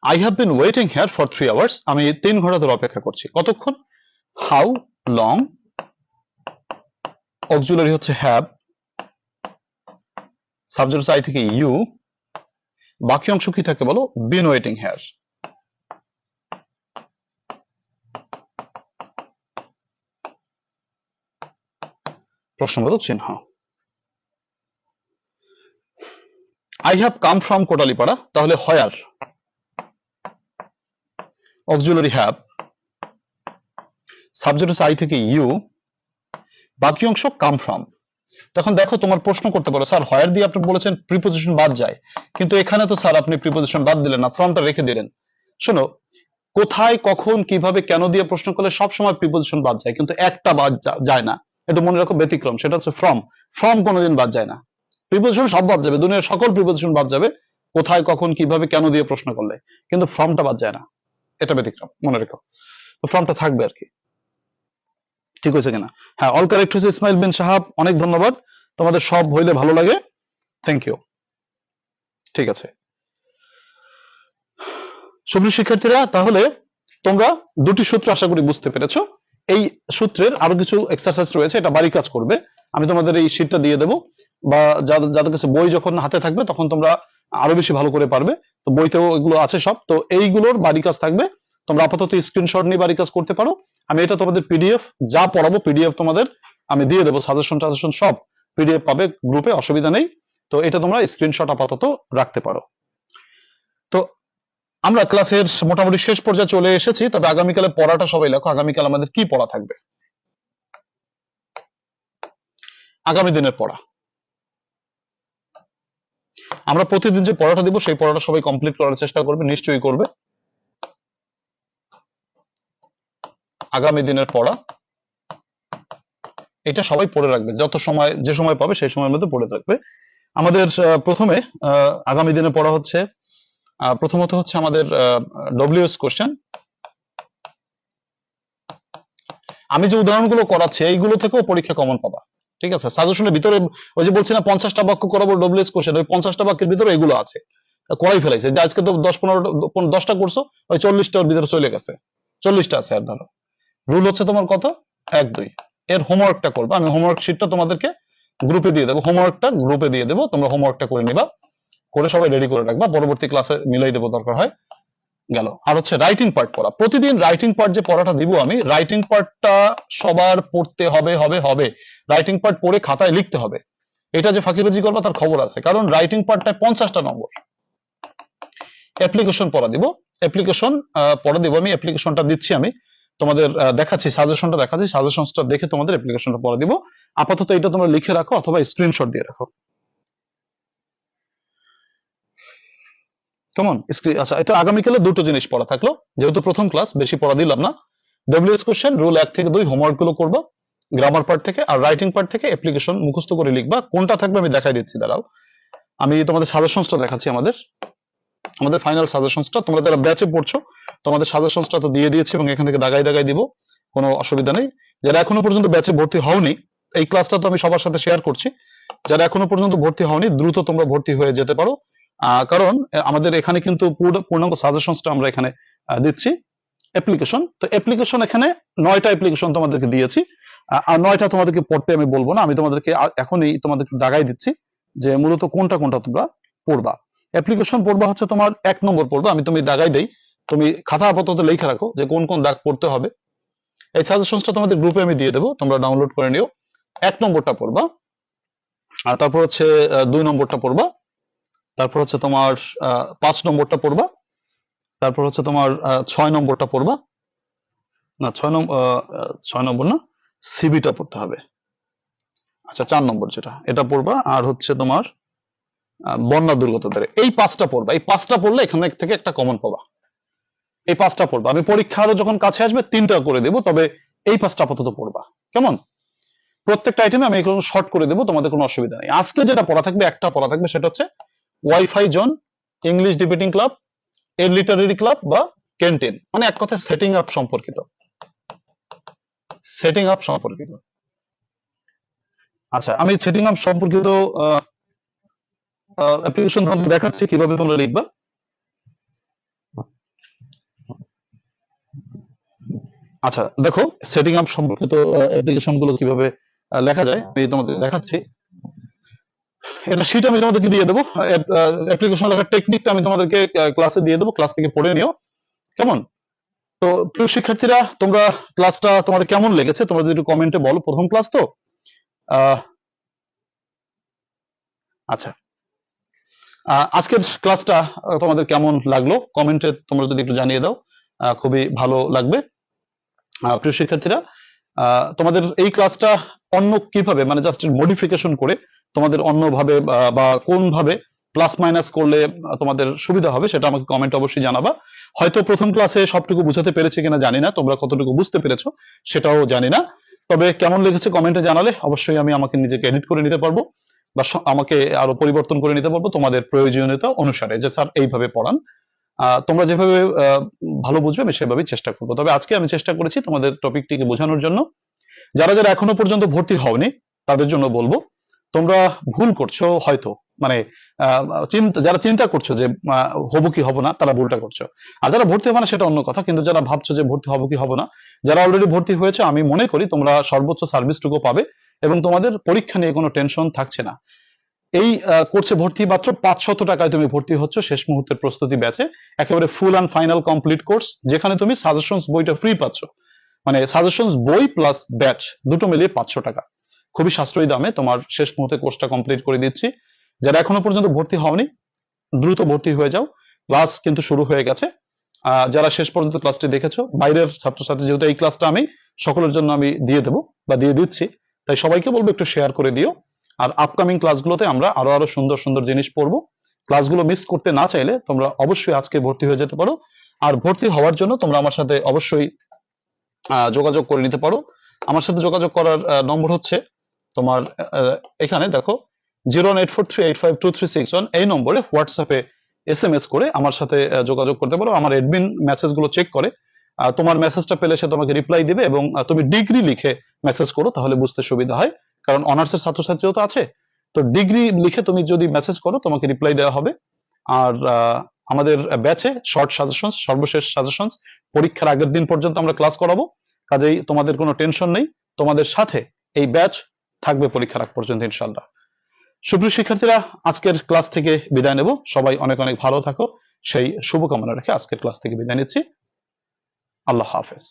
I have been waiting here for 3 hours, আমি 3 ঘন্টা ধরে অপেক্ষা করছি, কতক্ষণ, হাউ লং, অক্সিলারি হচ্ছে হ্যাভ, সাবজেক্ট আই থেকে ইউ, বাকি অংশ কি থাকে বলো, বিন ওয়েটিং হেয়ার। প্রশ্নবোধক চিহ্ন। I have come from Kotalipara, তাহলে where, auxiliary have, subject I থেকে ইউ, বাকি অংশ কাম ফ্রম। তখন দেখো তোমার প্রশ্ন করতে পারো, স্যার হোয়ার দিয়ে আপনি বলেছেন প্রিপোজিশন বাদ যায়, কিন্তু এখানে তো স্যার আপনি প্রিপোজিশন বাদ দিলেন না, ফ্রমটা রেখে দিলেন। শোনো, কোথায় কখন কিভাবে কেন দিয়ে প্রশ্ন করলে সব সময় প্রিপোজিশন বাদ যায়, কিন্তু একটা বাদ যায় না, এটা মনে রাখো, ব্যতিক্রম, সেটা হচ্ছে ফ্রম। ফ্রম কোনোদিন বাদ যায় না, প্রিপোজিশন সব বাদ যাবে, দুনিয়ার সকল প্রিপোজিশন বাদ যাবে কোথায় কখন কিভাবে কেন দিয়ে প্রশ্ন করলে, কিন্তু ফ্রমটা বাদ যায় না, এটা ব্যতিক্রম, মনে রেখো। তো ফ্রমটা থাকবে আর কি, ঠিক হয়েছে কিনা? হ্যাঁ, অল কারেক্ট হয়েছে ইসমাইল বিন সাহাব, অনেক ধন্যবাদ, তোমাদের সব হইলে ভালো লাগে, থ্যাংক ইউ। ঠিক আছে সুপ্রিয় শিক্ষার্থীরা, তাহলে তোমরা দুটি সূত্র আশা করি বুঝতে পেরেছো। এই সূত্রের আরো কিছু এক্সারসাইজ রয়েছে, এটা বাড়ি কাজ করবে, আমি তোমাদের এই শীটটা দিয়ে দেবো, বা যাদের কাছে বই যখন হাতে থাকবে তখন তোমরা আরো বেশি ভালো করে পারবে। তো বইতেও এগুলো আছে সব, তো এইগুলোর বাড়ি কাজ থাকবে, তোমরা আপাতত স্ক্রিনশট নিয়ে বাড়ি কাজ করতে পারো। আমি এটা তোমাদের পিডিএফ যা পড়াবো পিডিএফ তোমাদের আমি দিয়ে দেবো, সাজেশন সব পিডিএফ পাবে গ্রুপে, অসুবিধা নেই। তো এটা তোমরা স্ক্রিনশট আপাতত রাখতে পারো। তো আমরা ক্লাসের মোটামুটি শেষ পর্যায়ে চলে এসেছি, তবে আগামীকালে পড়াটা সবাই লেখো, আগামীকাল আমাদের কি পড়া থাকবে, আগামী দিনের পড়া। আমরা প্রতিদিন যে পড়াটা দিব সেই পড়াটা সবাই কমপ্লিট করার চেষ্টা করবে, নিশ্চয়ই করবে। আগামী দিনের পড়া এটা সবাই পড়ে রাখবে, যত সময় যে সময় পাবে সেই সময়ের মধ্যে পড়ে রাখবে। আমাদের প্রথমে আগামী দিনে পড়া হচ্ছে প্রথমত হচ্ছে আমাদের ডব্লিউএস কোশ্চেন। আমি যে উদাহরণগুলো করাচ্ছি এইগুলো থেকেও পরীক্ষা কমন পাবা, ঠিক আছে? সাজেশনের ভিতরে ওই যে বলছি না 50টা বাক্য করাবো ডব্লিউএস কোশ্চেন, ওই 50টা বাক্যের ভিতরে এগুলো আছে, করাই ফেলাইছে। যে আজকে তো 10-15-10টা করছো, ওই 40টার ভিতরে চলে গেছে, 40টা আছে। আর ধরো রুল হচ্ছে তোমার কত, 1-2। এর হোমওয়ার্কটা করবা, আমি হোমওয়ার্ক শিটটা তোমাদেরকে গ্রুপে দিয়ে দেবো, হোমওয়ার্কটা গ্রুপে দিয়ে দেবো, তোমরা হোমওয়ার্কটা করে নিবা, করে সবাই রেডি করে রাখবা, পরবর্তী ক্লাসে মিলাই দেবো দরকার হয়। গেল। আর হচ্ছে রাইটিং পার্ট পড়া, প্রতিদিন রাইটিং পার্ট যে পড়াটা দিব আমি, রাইটিং পার্টটা সবার পড়তে হবে হবে হবে। রাইটিং পার্ট পড়ে খাতায় লিখতে হবে। এটা যে ফাঁকিবাজি করবা তার খবর আছে, কারণ রাইটিং পার্টটায় 50টা নম্বর। অ্যাপ্লিকেশন পড়া দিব, অ্যাপ্লিকেশন পড়া দিব আমি, অ্যাপ্লিকেশনটা দিচ্ছি আমি তোমাদের, দেখাচ্ছি সাজেশনটা, দেখাচ্ছি সাজেশনটা দেখে তোমাদের অ্যাপ্লিকেশনটা পড়া দিব। আপাতত এটা তোমরা লিখে রাখো অথবা স্ক্রিনশট দিয়ে রাখো, কেমন? আচ্ছা, এটা আগামীকালে দুটো জিনিস পড়া থাকলো, যেহেতু প্রথম ক্লাস বেশি পড়া দিলাম না। ডব্লিউএস কোশ্চেন রুল 1 থেকে 2 হোমওয়ার্ক গুলো করবা গ্রামার পার্ট থেকে, আর রাইটিং পার্ট থেকে অ্যাপ্লিকেশন মুখস্থ করে লিখবা। কোনটা থাকবে আমি দেখাই দিচ্ছি, দাঁড়াও আমি তোমাদের সাজেশনসটা দেখাচ্ছি। আমাদের ফাইনাল সাজেশনসটা, তোমরা যারা ব্যাচে পড়ছো তোমাদের সাজেশনসটা তো দিয়ে দিয়েছি এবং এখান থেকে দাগাই দাগাই দিব, কোনো অসুবিধা নেই। যারা এখনো পর্যন্ত ব্যাচে ভর্তি হওনি, এই ক্লাসটা তো আমি সবার সাথে শেয়ার করছি, যারা এখনো পর্যন্ত ভর্তি হওনি দ্রুত তোমরা ভর্তি হয়ে যেতে পারো। কারণ আমাদের এখানে কিন্তু পূর্ণাঙ্গ সাজেশনসটা আমরা এখানে দিচ্ছি। অ্যাপ্লিকেশন, তো অ্যাপ্লিকেশন এখানে 9টা অ্যাপ্লিকেশন তোমাদেরকে দিয়েছি, আর 9টা তোমাদেরকে পড়তে আমি বলবো না, আমি তোমাদেরকে এখনই তোমাদেরকে দাগাই দিচ্ছি যে মূলত কোনটা কোনটা তোমরা পড়বা। অ্যাপ্লিকেশন পড়বা হচ্ছে তোমার 1 নম্বর পড়বা, তুমি দাগাই দেই, তুমি খাতা আপাতত লিখে রাখো যে কোন কোন দাগ পড়তে হবে। এই সাজেশনসটা তোমাদের গ্রুপে আমি দিয়ে দেবো, তোমরা ডাউনলোড করে নিও। 1 নম্বরটা পড়বা, আর তারপর হচ্ছে 2 নম্বরটা পড়বা, তারপর হচ্ছে তোমার 5 নম্বরটা পড়বা, তারপর হচ্ছে তোমার 6 নম্বরটা পড়বা, না 6 নম্বর না, সিবিটা পড়তে হবে। আচ্ছা 4 নম্বর যেটা এটা পড়বা, আর হচ্ছে তোমার বন্যা দুর্গত দ্বারে, এই 5টা পড়বা। এই 5টা পড়লে এখানে থেকে একটা কমন পাবা। এই 5টা পড়বা, আমি পরীক্ষা আরো যখন কাছে আসবে 3টা করে দেবো, তবে এই 5টা আপাতত পড়বা, কেমন? প্রত্যেকটা আইটেমে আমি এগুলো শর্ট করে দেবো, তোমাদের কোনো অসুবিধা নেই। আজকে যেটা পড়া থাকবে, একটা পড়া থাকবে, সেটা হচ্ছে wifi zone, English debating club, এর লিটারেরি ক্লাব বা ক্যান্টিন, মানে এক কথায় সেটিং আপ সম্পর্কিত, সেটিং আপ সম্পর্কিত। আচ্ছা, আমি সেটিং আপ সম্পর্কিত অ্যাপ্লিকেশন তোমাদের দেখাচ্ছি কিভাবে তোমরা লিখবা। আচ্ছা দেখো, সেটিং আপ সম্পর্কিত অ্যাপ্লিকেশন গুলো কিভাবে লেখা যায় আমি তোমাদের দেখাচ্ছি। এটা শীট আমি তোমাদেরকে দিয়ে দেবো, অ্যাপ্লিকেশন লেখার টেকনিকটা আমি তোমাদেরকে ক্লাসে দিয়ে দেবো, ক্লাস থেকে পড়ে নিও, কেমন? তো প্রিয় শিক্ষার্থীরা, তোমরা ক্লাসটা তোমাদের কেমন লেগেছে তোমরা যদি একটু কমেন্টে বলো, প্রথম ক্লাস তো। আচ্ছা, আজকের ক্লাসটা তোমাদের কেমন লাগলো কমেন্টে তোমরা যদি একটু জানিয়ে দাও, খুবই ভালো লাগবে। প্রিয় শিক্ষার্থীরা, তোমাদের এই ক্লাসটা অন্য কিভাবে, মানে জাস্ট মডিফিকেশন করে তোমাদের অন্যভাবে বা কোন ভাবে প্লাস মাইনাস করলে তোমাদের সুবিধা হবে সেটা আমাকে কমেন্ট অবশ্যই জানাবা। হয়তো প্রথম ক্লাসে সবটুকু বুঝাতে পেরেছি কিনা জানি না, তোমরা কতটুকু বুঝতে পেরেছো সেটাও জানি না, তবে কেমন লেগেছে কমেন্টে জানালে অবশ্যই আমি আমাকে নিজেকে এডিট করে নিতে পারবো বা আমাকে আরো পরিবর্তন করে নিতে পারবো তোমাদের প্রয়োজনীয়তা অনুসারে, যে স্যার এইভাবে পড়ান। তোমরা যেভাবে ভালো বুঝবে আমি সেভাবেই চেষ্টা করবো। তবে আজকে আমি চেষ্টা করেছি তোমাদের টপিকটিকে বোঝানোর জন্য। যারা যারা এখনো পর্যন্ত ভর্তি হওনি তাদের জন্য বলবো, তোমরা ভুল করছো হয়তো, মানে যারা চিন্তা করছো যে হবো কি হবো না, তারা ভুলটা করছো। আর যারা ভর্তি হবে না সেটা অন্য কথা, কিন্তু যারা ভাবছো যে ভর্তি হবো কি হবো না, যারা অলরেডি ভর্তি হয়েছে, আমি মনে করি তোমরা সর্বোচ্চ সার্ভিসটুকু পাবে এবং তোমাদের পরীক্ষা নিয়ে কোনো টেনশন থাকছে না। এই কোর্সে ভর্তি মাত্র 500 টাকায় তুমি ভর্তি হচ্ছ শেষ মুহূর্তের প্রস্তুতি ব্যাচে, একেবারে full and final complete course, যেখানে তুমি সাজেশনস বইটা ফ্রি পাচ্ছ, মানে সাজেশনস বই প্লাস ব্যাচ দুটো মিলিয়ে 500 টাকা, খুবই সাশ্রয়ী দামে তোমার শেষ মুহূর্তে কোর্সটা কমপ্লিট করে দিচ্ছি। যারা এখনো পর্যন্ত ভর্তি হওনি দ্রুত ভর্তি হয়ে যাও, ক্লাস কিন্তু শুরু হয়ে গেছে। যারা শেষ পর্যন্ত ক্লাসটি দেখেছো, বাইরের ছাত্রছাত্রী, যেহেতু এই ক্লাসটা আমি সকলের জন্য আমি দিয়ে দেবো বা দিয়ে দিচ্ছি, তাই সবাইকে বলবো একটু শেয়ার করে দিও। আর আপকামিং ক্লাসগুলোতে আমরা আরো সুন্দর সুন্দর জিনিস পড়বো, ক্লাসগুলো মিস করতে না চাইলে তোমরা অবশ্যই আজকে ভর্তি হয়ে যেতে পারো। আর ভর্তি হওয়ার জন্য তোমরা আমার সাথে অবশ্যই যোগাযোগ করে নিতে পারো। আমার সাথে যোগাযোগ করার নম্বর হচ্ছে তোমার এখানে দেখো 01843852361, এই নম্বরে হোয়াটসঅ্যাপে SMS করে আমার সাথে যোগাযোগ করতে পারো। আমার অ্যাডমিন মেসেজগুলো চেক করে তোমার মেসেজটা পেলে সে তোমাকে রিপ্লাই দিবে, এবং তুমি ডিগ্রি লিখে মেসেজ করো, তাহলে বুঝতে সুবিধা হয়, কারণ অনার্সের ছাত্রছাত্রীও তো আছে। তো ডিগ্রি লিখে তুমি যদি মেসেজ করো তোমাকে রিপ্লাই দেওয়া হবে। আর আমাদের ব্যাচে শর্ট সাজেশনস, সর্বশেষ সাজেশনস পরীক্ষার আগের দিন পর্যন্ত আমরা ক্লাস করাবো, কাজেই তোমাদের কোনো টেনশন নেই, তোমাদের সাথে এই ব্যাচ থাকবে পরীক্ষার আগ পর্যন্ত ইনশাআল্লাহ। সুপ্রিয় শিক্ষার্থীরা, আজকের ক্লাস থেকে বিদায় নেব। সবাই অনেক অনেক ভালো থাকো, সেই শুভকামনা রেখে আজকের ক্লাস থেকে বিদায় নিচ্ছি। আল্লাহ হাফেজ।